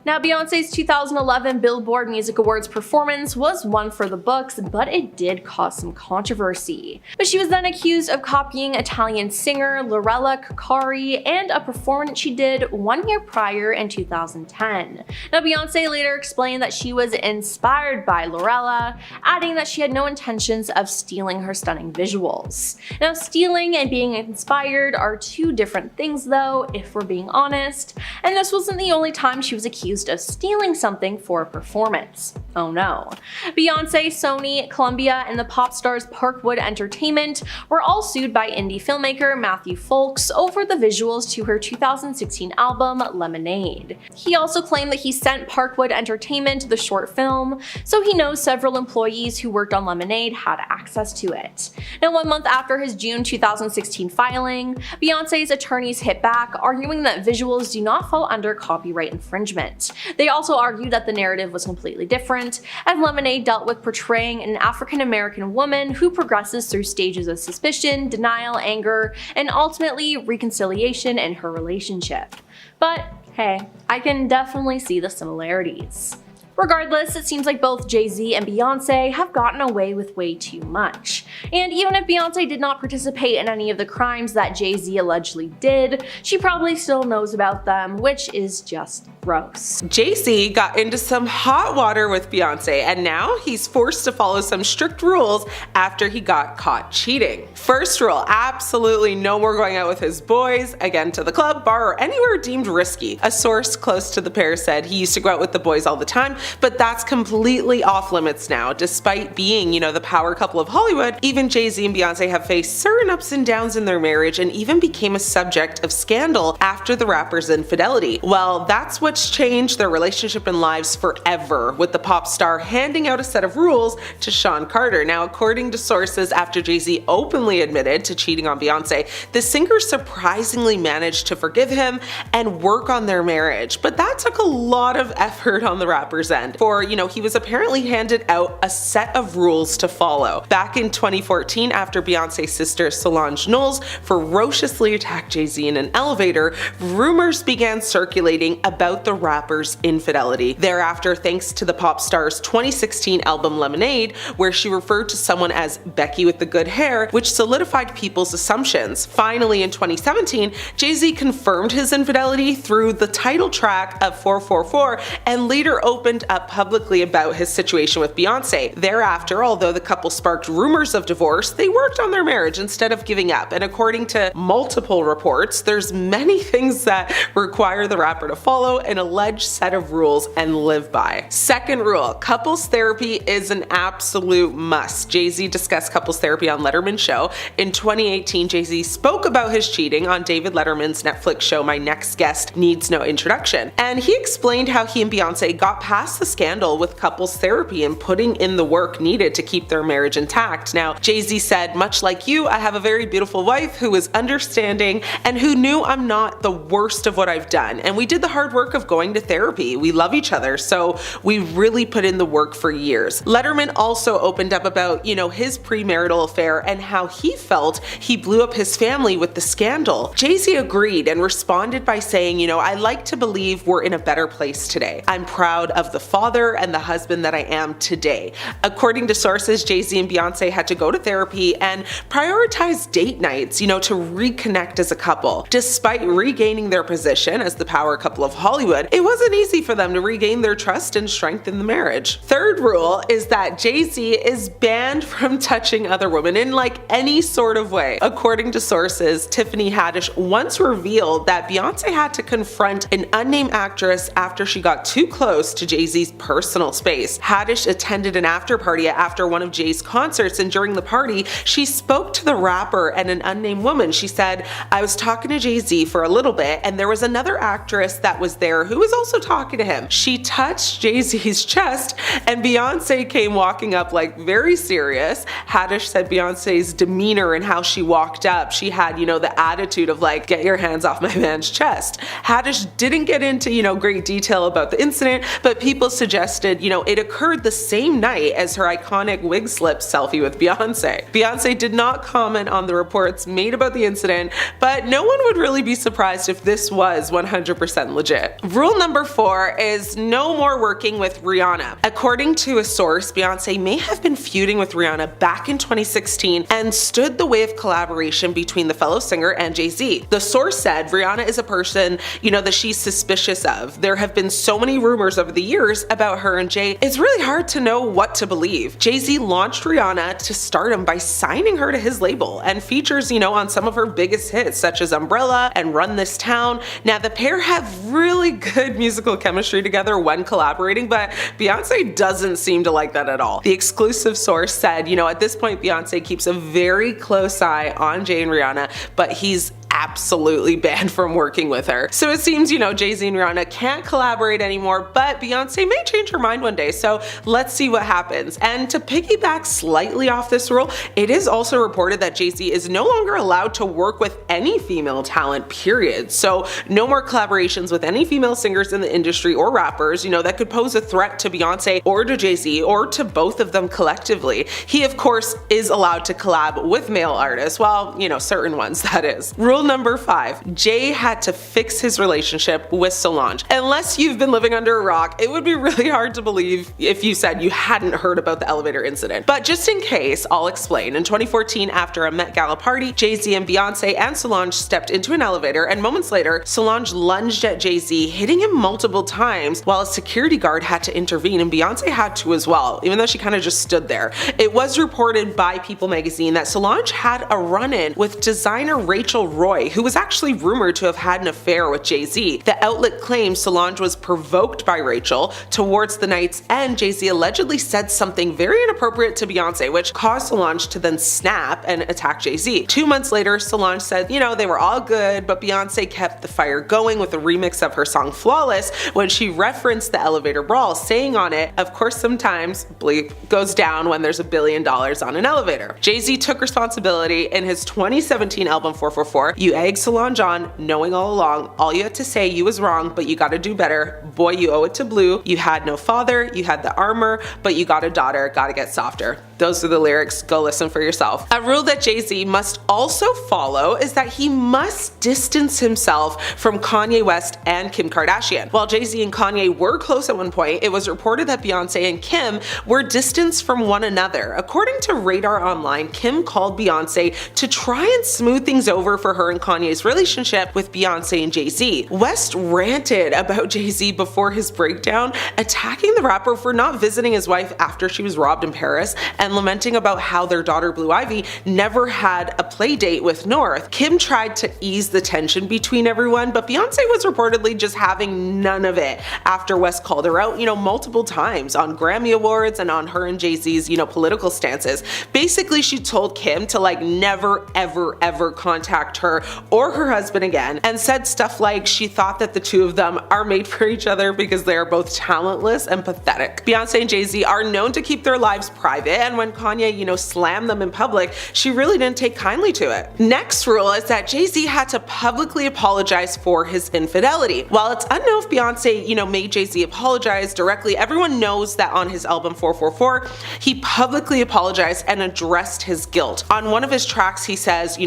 Now, Beyoncé's 2011 Billboard Music Awards performance was one for the books, but it did cause some controversy. But she was then accused of copying Italian singer Lorella Cucari and a performance she did 1 year prior in 2010. Now, Beyoncé later explained that she was inspired by Lorella, adding that she had no intentions of stealing her stunning visuals. Now, stealing and being inspired are two different things though, if we're being honest, and this wasn't the only time she was accused of stealing something for a performance. Oh no. Beyoncé, Sony, Columbia, and the pop stars Parkwood Entertainment were all sued by indie filmmaker Matthew Folks over the visuals to her 2016 album Lemonade. He also claimed that he sent Parkwood Entertainment the short film, so he knows several employees who worked on Lemonade had access to it. Now, 1 month after his June 2016 filing, Beyoncé's attorneys hit back, arguing that visuals do not fall under copyright infringement. They also argued that the narrative was completely different, as Lemonade dealt with portraying an African-American woman who progresses through stages of suspicion, denial, anger, and ultimately reconciliation in her relationship. But hey, I can definitely see the similarities. Regardless, it seems like both Jay-Z and Beyoncé have gotten away with way too much. And even if Beyoncé did not participate in any of the crimes that Jay-Z allegedly did, she probably still knows about them, which is just gross. Jay-Z got into some hot water with Beyoncé, and now he's forced to follow some strict rules after he got caught cheating. First rule, absolutely no more going out with his boys, again to the club, bar, or anywhere deemed risky. A source close to the pair said he used to go out with the boys all the time, but that's completely off limits now. Despite being, the power couple of Hollywood, even Jay-Z and Beyoncé have faced certain ups and downs in their marriage and even became a subject of scandal after the rapper's infidelity. Well, that's what's changed their relationship and lives forever, with the pop star handing out a set of rules to Sean Carter. Now, according to sources, after Jay-Z openly admitted to cheating on Beyoncé, the singer surprisingly managed to forgive him and work on their marriage. But that took a lot of effort on the rapper's end. For, he was apparently handed out a set of rules to follow. Back in 2014, after Beyoncé's sister Solange Knowles ferociously attacked Jay-Z in an elevator, rumors began circulating about the rapper's infidelity. Thereafter, thanks to the pop star's 2016 album Lemonade, where she referred to someone as Becky with the good hair, which solidified people's assumptions. Finally, in 2017, Jay-Z confirmed his infidelity through the title track of 444 and later opened up publicly about his situation with Beyoncé. Thereafter, although the couple sparked rumors of divorce, they worked on their marriage instead of giving up. And according to multiple reports, there's many things that require the rapper to follow an alleged set of rules and live by. Second rule, couples therapy is an absolute must. Jay-Z discussed couples therapy on Letterman's show. In 2018, Jay-Z spoke about his cheating on David Letterman's Netflix show My Next Guest Needs No Introduction. And he explained how he and Beyoncé got past the scandal with couples therapy and putting in the work needed to keep their marriage intact. Now, Jay-Z said, "Much like you, I have a very beautiful wife who is understanding and who knew I'm not the worst of what I've done. And we did the hard work of going to therapy. We love each other, so we really put in the work for years." Letterman also opened up about, his premarital affair and how he felt he blew up his family with the scandal. Jay-Z agreed and responded by saying, "I like to believe we're in a better place today. I'm proud of the father and the husband that I am today. According to sources, Jay-Z and Beyonce had to go to therapy and prioritize date nights, to reconnect as a couple. Despite regaining their position as the power couple of Hollywood, it wasn't easy for them to regain their trust and strengthen the marriage. Third rule is that Jay-Z is banned from touching other women in any sort of way. According to sources, Tiffany Haddish once revealed that Beyonce had to confront an unnamed actress after she got too close to Jay-Z's personal space. Haddish attended an after party after one of Jay's concerts, and during the party, she spoke to the rapper and an unnamed woman. She said, "I was talking to Jay-Z for a little bit, and there was another actress that was there who was also talking to him. She touched Jay-Z's chest, and Beyonce came walking up very serious." Haddish said Beyonce's demeanor and how she walked up, she had, the attitude of get your hands off my man's chest. Haddish didn't get into, great detail about the incident, but people suggested, it occurred the same night as her iconic wig slip selfie with Beyonce. Beyonce did not comment on the reports made about the incident, but no one would really be surprised if this was 100% legit. Rule number 4 is no more working with Rihanna. According to a source, Beyonce may have been feuding with Rihanna back in 2016 and stood the way of collaboration between the fellow singer and Jay-Z. The source said Rihanna is a person, that she's suspicious of. There have been so many rumors over the years about her and Jay, it's really hard to know what to believe. Jay-Z launched Rihanna to stardom by signing her to his label and features, on some of her biggest hits such as Umbrella and Run This Town. Now the pair have really good musical chemistry together when collaborating, but Beyonce doesn't seem to like that at all. The exclusive source said, at this point Beyonce keeps a very close eye on Jay and Rihanna, but he's absolutely banned from working with her. So it seems, Jay-Z and Rihanna can't collaborate anymore, but Beyonce may change her mind one day, so let's see what happens. And to piggyback slightly off this rule, it is also reported that Jay-Z is no longer allowed to work with any female talent, period. So no more collaborations with any female singers in the industry or rappers, that could pose a threat to Beyonce or to Jay-Z or to both of them collectively. He, of course, is allowed to collab with male artists, well, certain ones, that is. Rule number 5, Jay had to fix his relationship with Solange. Unless you've been living under a rock, it would be really hard to believe if you said you hadn't heard about the elevator incident. But just in case, I'll explain. In 2014, after a Met Gala party, Jay-Z and Beyonce and Solange stepped into an elevator, and moments later, Solange lunged at Jay-Z, hitting him multiple times while a security guard had to intervene, and Beyonce had to as well, even though she kind of just stood there. It was reported by People magazine that Solange had a run-in with designer Rachel Roy, who was actually rumored to have had an affair with Jay-Z. The outlet claims Solange was provoked by Rachel. Towards the night's end, Jay-Z allegedly said something very inappropriate to Beyonce, which caused Solange to then snap and attack Jay-Z. 2 months later, Solange said, they were all good, but Beyonce kept the fire going with a remix of her song Flawless when she referenced the elevator brawl, saying on it, "Of course sometimes bleep goes down when there's $1 billion on an elevator." Jay-Z took responsibility in his 2017 album 444. "You egged Solange on, knowing all along. All you had to say, you was wrong, but you gotta do better. Boy, you owe it to Blue. You had no father, you had the armor, but you got a daughter, gotta get softer." Those are the lyrics, go listen for yourself. A rule that Jay-Z must also follow is that he must distance himself from Kanye West and Kim Kardashian. While Jay-Z and Kanye were close at one point, it was reported that Beyonce and Kim were distanced from one another. According to Radar Online, Kim called Beyonce to try and smooth things over for her and Kanye's relationship with Beyonce and Jay-Z. West ranted about Jay-Z before his breakdown, attacking the rapper for not visiting his wife after she was robbed in Paris, and lamenting about how their daughter Blue Ivy never had a play date with North. Kim tried to ease the tension between everyone, but Beyonce was reportedly just having none of it after West called her out, multiple times on Grammy Awards and on her and Jay-Z's, political stances. Basically, she told Kim to never ever contact her or her husband again, and said stuff like she thought that the two of them are made for each other because they are both talentless and pathetic. Beyonce and Jay-Z are known to keep their lives private, and when Kanye, slammed them in public, she really didn't take kindly to it. Next rule is that Jay-Z had to publicly apologize for his infidelity. While it's unknown if Beyonce, made Jay-Z apologize directly, everyone knows that on his album 444, he publicly apologized and addressed his guilt. On one of his tracks, he says,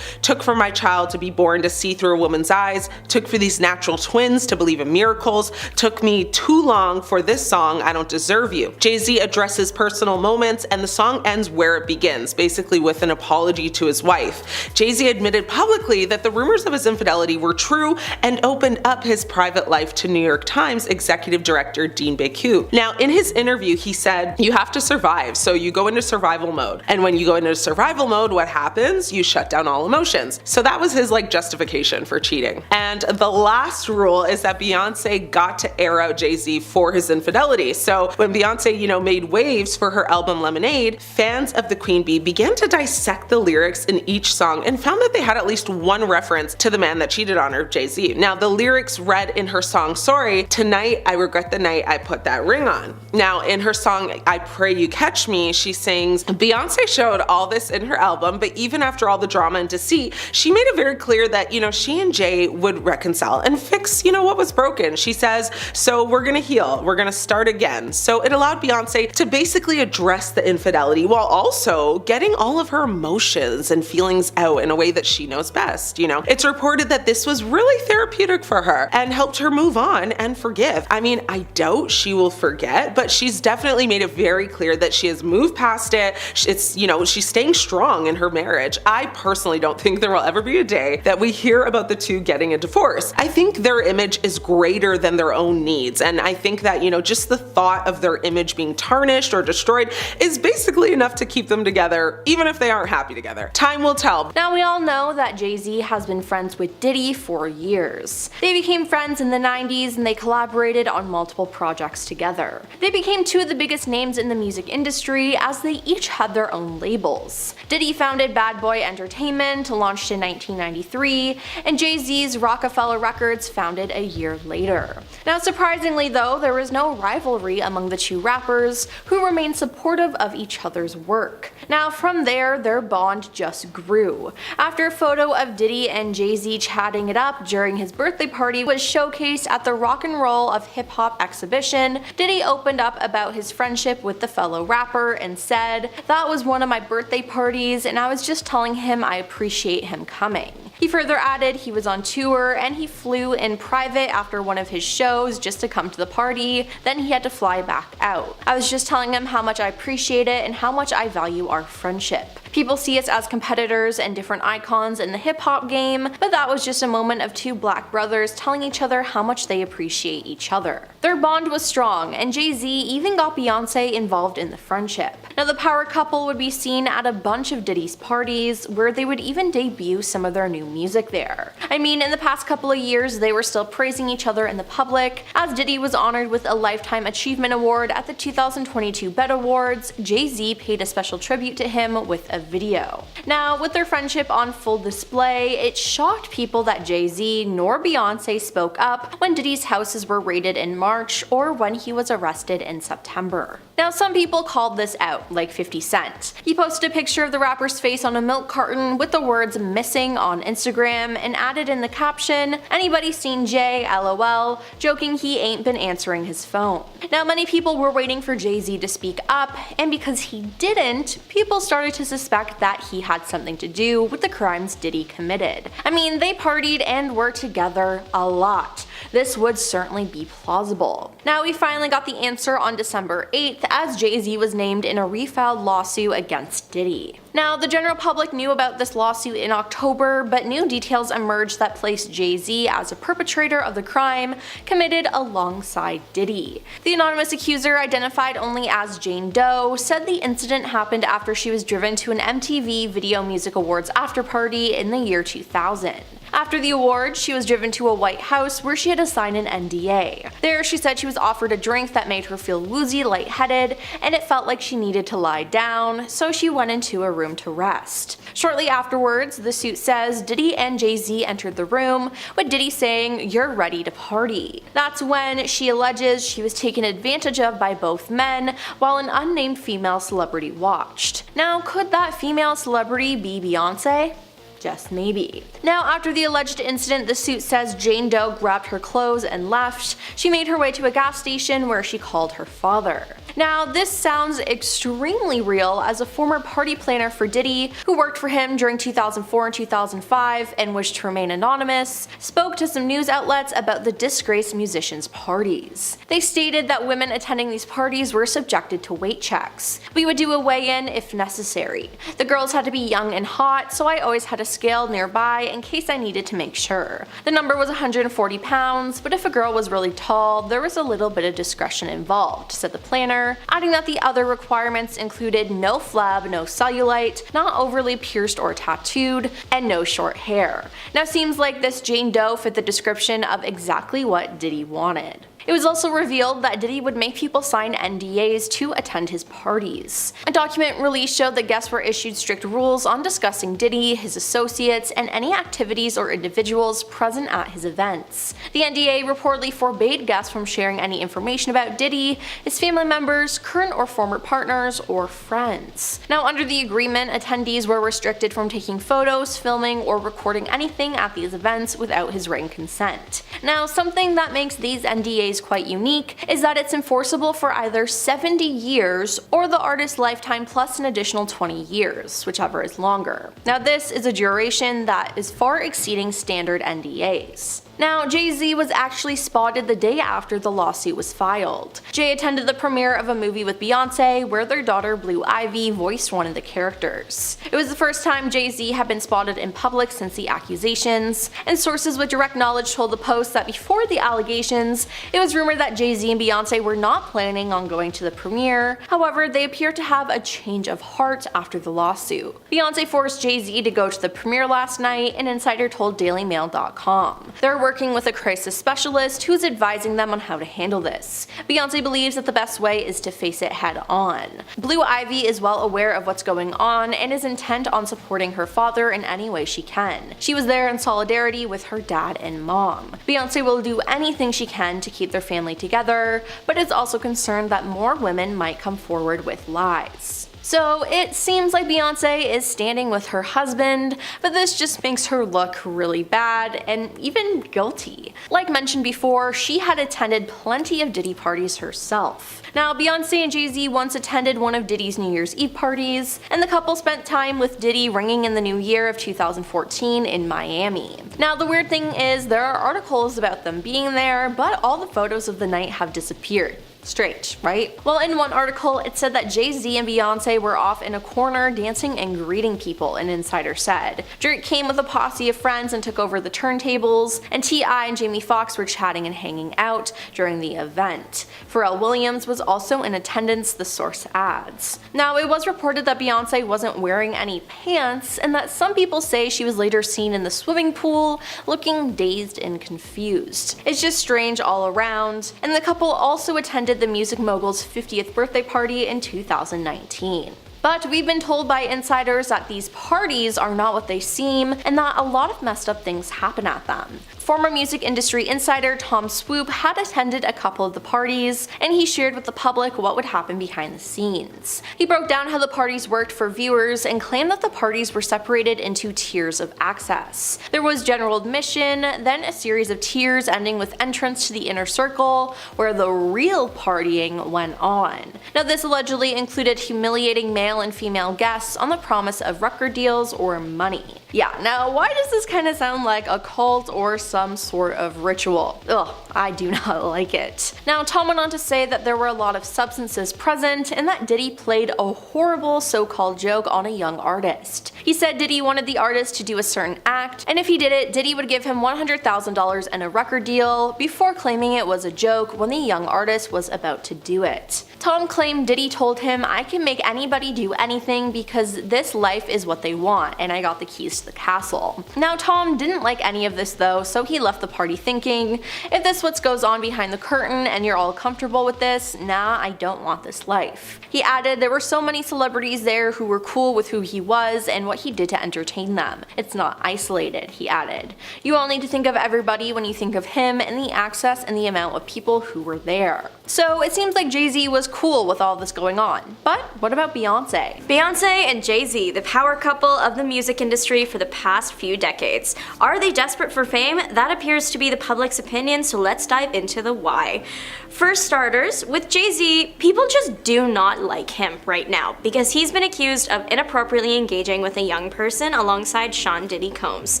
took from my child child to be born to see through a woman's eyes, took for these natural twins to believe in miracles, took me too long for this song, I Don't Deserve You. Jay-Z addresses personal moments and the song ends where it begins, basically with an apology to his wife. Jay-Z admitted publicly that the rumors of his infidelity were true and opened up his private life to New York Times executive director Dean Baku. Now, in his interview, he said, "You have to survive, so you go into survival mode. And when you go into survival mode, what happens? You shut down all emotions." So that was his justification for cheating. And the last rule is that Beyonce got to air out Jay-Z for his infidelity. So when Beyonce, made waves for her album Lemonade, fans of the Queen Bee began to dissect the lyrics in each song and found that they had at least one reference to the man that cheated on her, Jay-Z. Now, the lyrics read in her song Sorry, "Tonight I regret the night I put that ring on." Now, in her song I Pray You Catch Me, she sings, "Beyonce showed all this in her album, but even after all the drama and deceit, she made it very clear that, she and Jay would reconcile and fix, what was broken." She says, "So we're gonna heal, we're gonna start again." So it allowed Beyonce to basically address the infidelity while also getting all of her emotions and feelings out in a way that she knows best. It's reported that this was really therapeutic for her and helped her move on and forgive. I mean, I doubt she will forget, but she's definitely made it very clear that she has moved past it. It's, she's staying strong in her marriage. I personally don't think there will ever be a day that we hear about the two getting a divorce. I think their image is greater than their own needs, and I think that, just the thought of their image being tarnished or destroyed is basically enough to keep them together, even if they aren't happy together. Time will tell. Now, we all know that Jay-Z has been friends with Diddy for years. They became friends in the 90s and they collaborated on multiple projects together. They became two of the biggest names in the music industry as they each had their own labels. Diddy founded Bad Boy Entertainment, launched in 1993, and Jay-Z's Rockefeller Records, founded a year later. Now, surprisingly though, there was no rivalry among the two rappers, who remained supportive of each other's work. Now, from there, their bond just grew. After a photo of Diddy and Jay-Z chatting it up during his birthday party was showcased at the Rock and Roll of Hip Hop exhibition, Diddy opened up about his friendship with the fellow rapper and said, "That was one of my birthday parties and I was just telling him I appreciate him coming." He further added he was on tour and he flew in private after one of his shows just to come to the party, then he had to fly back out. "I was just telling him how much I appreciate it and how much I value our friendship. People see us as competitors and different icons in the hip hop game, but that was just a moment of two black brothers telling each other how much they appreciate each other." Their bond was strong, and Jay-Z even got Beyonce involved in the friendship. Now, the power couple would be seen at a bunch of Diddy's parties, where they would even debut some of their new music there. I mean, in the past couple of years, they were still praising each other in the public, as Diddy was honored with a Lifetime Achievement Award at the 2022 BET Awards. Jay-Z paid a special tribute to him with a video. Now, with their friendship on full display, it shocked people that Jay-Z nor Beyonce spoke up when Diddy's houses were raided in March or when he was arrested in September. Now, some people called this out, like 50 Cent. He posted a picture of the rapper's face on a milk carton with the words "missing" on Instagram and added in the caption, "Anybody seen Jay? LOL," joking he ain't been answering his phone. Now, many people were waiting for Jay-Z to speak up, and because he didn't, people started to suspect that he had something to do with the crimes Diddy committed. I mean, they partied and were together a lot. This would certainly be plausible. Now, we finally got the answer on December 8th as Jay-Z was named in a refiled lawsuit against Diddy. Now, the general public knew about this lawsuit in October, but new details emerged that placed Jay-Z as a perpetrator of the crime committed alongside Diddy. The anonymous accuser, identified only as Jane Doe, said the incident happened after she was driven to an MTV Video Music Awards afterparty in the year 2000. After the awards, she was driven to a White House where she had to sign an NDA. There, she said she was offered a drink that made her feel woozy, lightheaded, and it felt like she needed to lie down, so she went into a room to rest. Shortly afterwards, the suit says Diddy and Jay-Z entered the room, with Diddy saying, "You're ready to party." That's when she alleges she was taken advantage of by both men, while an unnamed female celebrity watched. Now, could that female celebrity be Beyonce? Just maybe. Now, after the alleged incident, the suit says Jane Doe grabbed her clothes and left. She made her way to a gas station where she called her father. Now, this sounds extremely real, as a former party planner for Diddy, who worked for him during 2004 and 2005 and wished to remain anonymous, spoke to some news outlets about the disgraced musicians' parties. They stated that women attending these parties were subjected to weight checks. We would do a weigh-in if necessary. The girls had to be young and hot, so I always had a scale nearby in case I needed to make sure. The number was 140 pounds, but if a girl was really tall, there was a little bit of discretion involved, said the planner, adding that the other requirements included no flab, no cellulite, not overly pierced or tattooed, and no short hair. Now, seems like this Jane Doe fit the description of exactly what Diddy wanted. It was also revealed that Diddy would make people sign NDAs to attend his parties. A document released showed that guests were issued strict rules on discussing Diddy, his associates, and any activities or individuals present at his events. The NDA reportedly forbade guests from sharing any information about Diddy, his family members, current or former partners, or friends. Now, under the agreement, attendees were restricted from taking photos, filming, or recording anything at these events without his written consent. Now, something that makes these NDAs quite unique is that it's enforceable for either 70 years or the artist's lifetime plus an additional 20 years, whichever is longer. Now, this is a duration that is far exceeding standard NDAs. Now, Jay-Z was actually spotted the day after the lawsuit was filed. Jay attended the premiere of a movie with Beyonce where their daughter Blue Ivy voiced one of the characters. It was the first time Jay-Z had been spotted in public since the accusations, and sources with direct knowledge told the Post that before the allegations, it was rumored that Jay-Z and Beyonce were not planning on going to the premiere. However, they appear to have a change of heart after the lawsuit. Beyonce forced Jay-Z to go to the premiere last night, an insider told DailyMail.com. They're working with a crisis specialist who is advising them on how to handle this. Beyonce believes that the best way is to face it head on. Blue Ivy is well aware of what's going on and is intent on supporting her father in any way she can. She was there in solidarity with her dad and mom. Beyonce will do anything she can to keep their family together, but is also concerned that more women might come forward with lies. So it seems like Beyonce is standing with her husband, but this just makes her look really bad and even guilty. Like mentioned before, she had attended plenty of Diddy parties herself. Now, Beyoncé and Jay-Z once attended one of Diddy's New Year's Eve parties, and the couple spent time with Diddy ringing in the new year of 2014 in Miami. Now, the weird thing is there are articles about them being there, but all the photos of the night have disappeared. Strange, right? Well, in one article, it said that Jay-Z and Beyonce were off in a corner dancing and greeting people, an insider said. Drake came with a posse of friends and took over the turntables, and T.I. and Jamie Foxx were chatting and hanging out during the event. Pharrell Williams was also in attendance, the source adds. Now, it was reported that Beyonce wasn't wearing any pants, and that some people say she was later seen in the swimming pool, looking dazed and confused. It's just strange all around, and the couple also attended the music mogul's 50th birthday party in 2019. But we've been told by insiders that these parties are not what they seem, and that a lot of messed up things happen at them. Former music industry insider Tom Swoop had attended a couple of the parties, and he shared with the public what would happen behind the scenes. He broke down how the parties worked for viewers and claimed that the parties were separated into tiers of access. There was general admission, then a series of tiers ending with entrance to the inner circle, where the real partying went on. Now, this allegedly included humiliating male and female guests on the promise of record deals or money. Yeah, now why does this kind of sound like a cult or some sort of ritual? Ugh, I do not like it. Now, Tom went on to say that there were a lot of substances present and that Diddy played a horrible so-called joke on a young artist. He said Diddy wanted the artist to do a certain act, and if he did it, Diddy would give him $100,000 and a record deal, before claiming it was a joke when the young artist was about to do it. Tom claimed Diddy told him, "I can make anybody do anything because this life is what they want, and I got the keys to the castle." Now, Tom didn't like any of this though, so he left the party thinking, if this what goes on behind the curtain and you're all comfortable with this, nah, I don't want this life. He added there were so many celebrities there who were cool with who he was and what he did to entertain them. It's not isolated, he added. You all need to think of everybody when you think of him and the access and the amount of people who were there. So it seems like Jay-Z was cool with all this going on. But what about Beyonce? Beyonce and Jay-Z, the power couple of the music industry for the past few decades. Are they desperate for fame? that appears to be the public's opinion, so let's dive into the why. For starters, with Jay-Z, people just do not like him right now because he's been accused of inappropriately engaging with a young person alongside Sean Diddy Combs.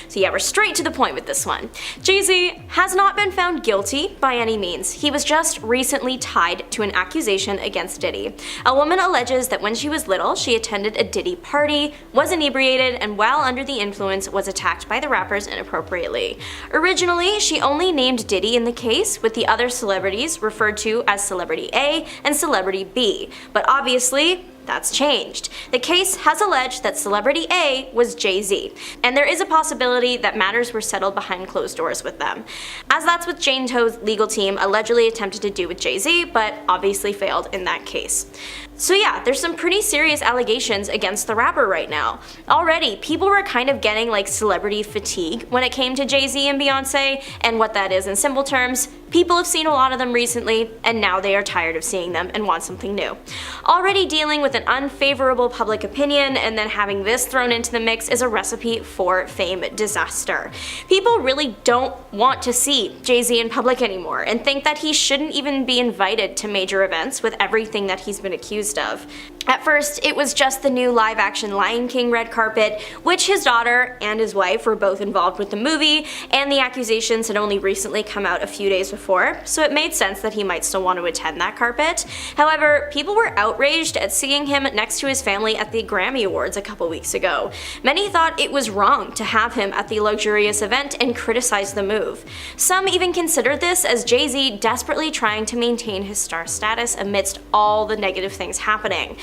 So yeah, we're straight to the point with this one. Jay-Z has not been found guilty by any means. He was just recently tied to an accusation against Diddy. A woman alleges that when she was little, she attended a Diddy party, was inebriated, and while under the influence was attacked by the rappers inappropriately. Originally, she only named Diddy in the case, with the other celebrities referred to as Celebrity A and Celebrity B, but obviously, that's changed. The case has alleged that Celebrity A was Jay-Z, and there is a possibility that matters were settled behind closed doors with them, as that's what Jane Toe's legal team allegedly attempted to do with Jay-Z, but obviously failed in that case. So yeah, there's some pretty serious allegations against the rapper right now. Already, people were kind of getting like celebrity fatigue when it came to Jay-Z and Beyonce, and what that is in simple terms, people have seen a lot of them recently, and now they are tired of seeing them and want something new. Already dealing with an unfavorable public opinion and then having this thrown into the mix is a recipe for fame disaster. People really don't want to see Jay-Z in public anymore and think that he shouldn't even be invited to major events with everything that he's been accused of. At first, it was just the new live-action Lion King red carpet, which his daughter and his wife were both involved with the movie, and the accusations had only recently come out a few days before, so it made sense that he might still want to attend that carpet. However, people were outraged at seeing him next to his family at the Grammy Awards a couple weeks ago. Many thought it was wrong to have him at the luxurious event and criticized the move. Some even considered this as Jay-Z desperately trying to maintain his star status amidst all the negative things happening.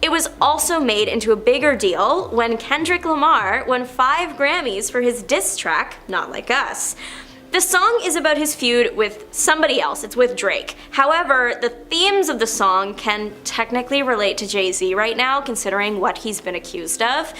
It was also made into a bigger deal when Kendrick Lamar won 5 Grammys for his diss track, Not Like Us. The song is about his feud with somebody else, it's with Drake. However, the themes of the song can technically relate to Jay-Z right now, considering what he's been accused of.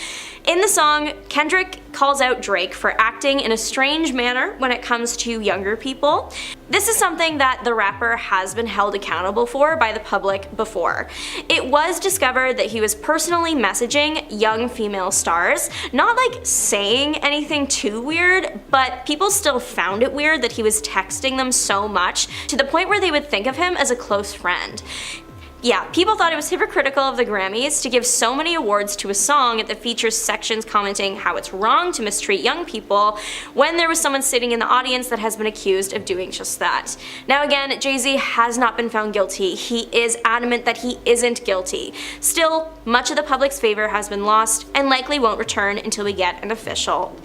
In the song, Kendrick calls out Drake for acting in a strange manner when it comes to younger people. This is something that the rapper has been held accountable for by the public before. It was discovered that he was personally messaging young female stars, not like saying anything too weird, but people still found it weird that he was texting them so much to the point where they would think of him as a close friend. Yeah, people thought it was hypocritical of the Grammys to give so many awards to a song that features sections commenting how it's wrong to mistreat young people when there was someone sitting in the audience that has been accused of doing just that. Now again, Jay-Z has not been found guilty. He is adamant that he isn't guilty. Still, much of the public's favor has been lost and likely won't return until we get an official.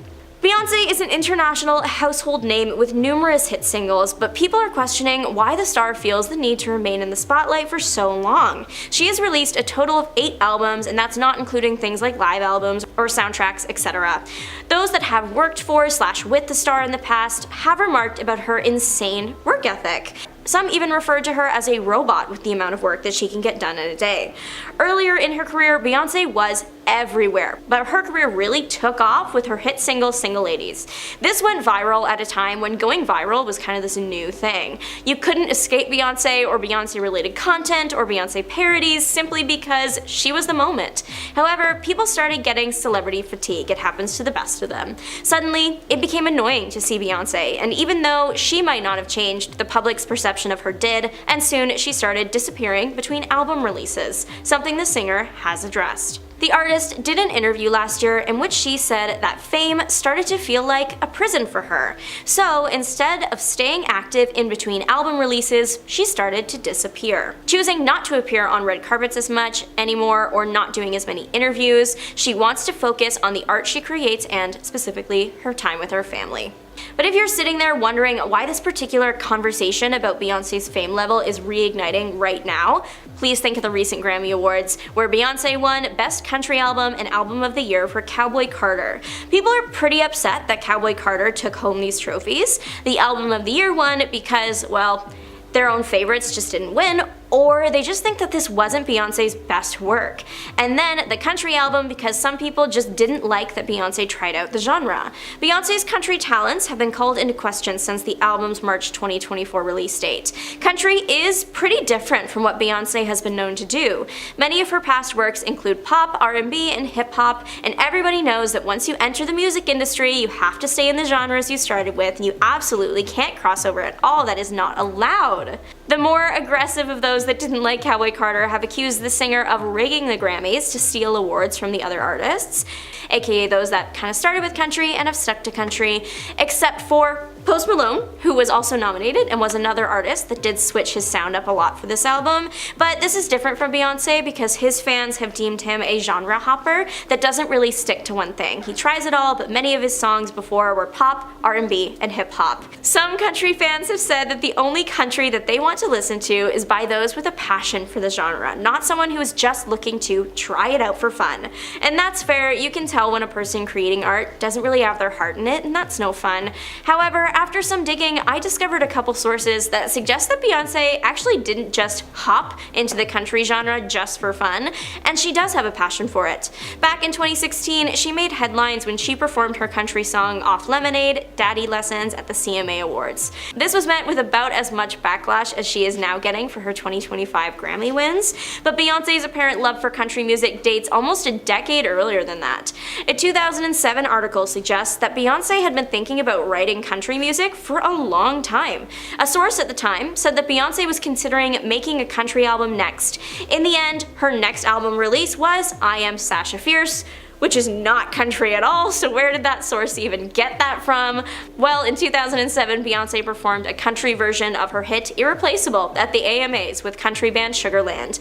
Beyoncé is an international household name with numerous hit singles, but people are questioning why the star feels the need to remain in the spotlight for so long. She has released a total of 8 albums, and that's not including things like live albums or soundtracks, etc. Those that have worked for / with the star in the past have remarked about her insane work ethic. Some even referred to her as a robot with the amount of work that she can get done in a day. Earlier in her career, Beyoncé was everywhere, but her career really took off with her hit single, Single Ladies. This went viral at a time when going viral was kind of this new thing. You couldn't escape Beyoncé or Beyoncé-related content or Beyoncé parodies simply because she was the moment. However, people started getting celebrity fatigue. It happens to the best of them. Suddenly, it became annoying to see Beyoncé, and even though she might not have changed, the public's perception of her did, and soon she started disappearing between album releases, something the singer has addressed. The artist did an interview last year in which she said that fame started to feel like a prison for her. So instead of staying active in between album releases, she started to disappear. Choosing not to appear on red carpets as much anymore or not doing as many interviews, she wants to focus on the art she creates and specifically her time with her family. But if you're sitting there wondering why this particular conversation about Beyoncé's fame level is reigniting right now, please think of the recent Grammy Awards, where Beyoncé won Best Country Album and Album of the Year for Cowboy Carter. People are pretty upset that Cowboy Carter took home these trophies. The Album of the Year won because, well, their own favorites just didn't win, or they just think that this wasn't Beyonce's best work. And then the country album, because some people just didn't like that Beyonce tried out the genre. Beyonce's country talents have been called into question since the album's March 2024 release date. Country is pretty different from what Beyonce has been known to do. Many of her past works include pop, R&B, and hip-hop, and everybody knows that once you enter the music industry, you have to stay in the genres you started with, and you absolutely can't cross over at all. That is not allowed. The more aggressive of those that didn't like Cowboy Carter have accused the singer of rigging the Grammys to steal awards from the other artists, aka those that kind of started with country and have stuck to country, except for Post Malone, who was also nominated and was another artist that did switch his sound up a lot for this album. But this is different from Beyonce because his fans have deemed him a genre hopper that doesn't really stick to one thing. He tries it all, but many of his songs before were pop, R&B, and hip hop. Some country fans have said that the only country that they want to listen to is by those with a passion for the genre, not someone who is just looking to try it out for fun. And that's fair. You can tell when a person creating art doesn't really have their heart in it, and that's no fun. However, after some digging, I discovered a couple sources that suggest that Beyonce actually didn't just hop into the country genre just for fun, and she does have a passion for it. Back in 2016, she made headlines when she performed her country song Off Lemonade, Daddy Lessons at the CMA Awards. This was met with about as much backlash as she is now getting for her 2025 Grammy wins, but Beyonce's apparent love for country music dates almost a decade earlier than that. A 2007 article suggests that Beyonce had been thinking about writing country music for a long time. A source at the time said that Beyonce was considering making a country album next. In the end, her next album release was I Am Sasha Fierce, which is not country at all, so where did that source even get that from? Well, in 2007, Beyonce performed a country version of her hit Irreplaceable at the AMAs with country band Sugarland.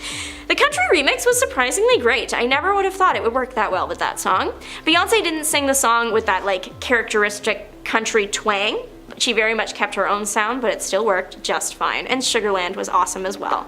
The country remix was surprisingly great. I never would have thought it would work that well with that song. Beyonce didn't sing the song with that characteristic country twang. She very much kept her own sound, but it still worked just fine, and Sugarland was awesome as well.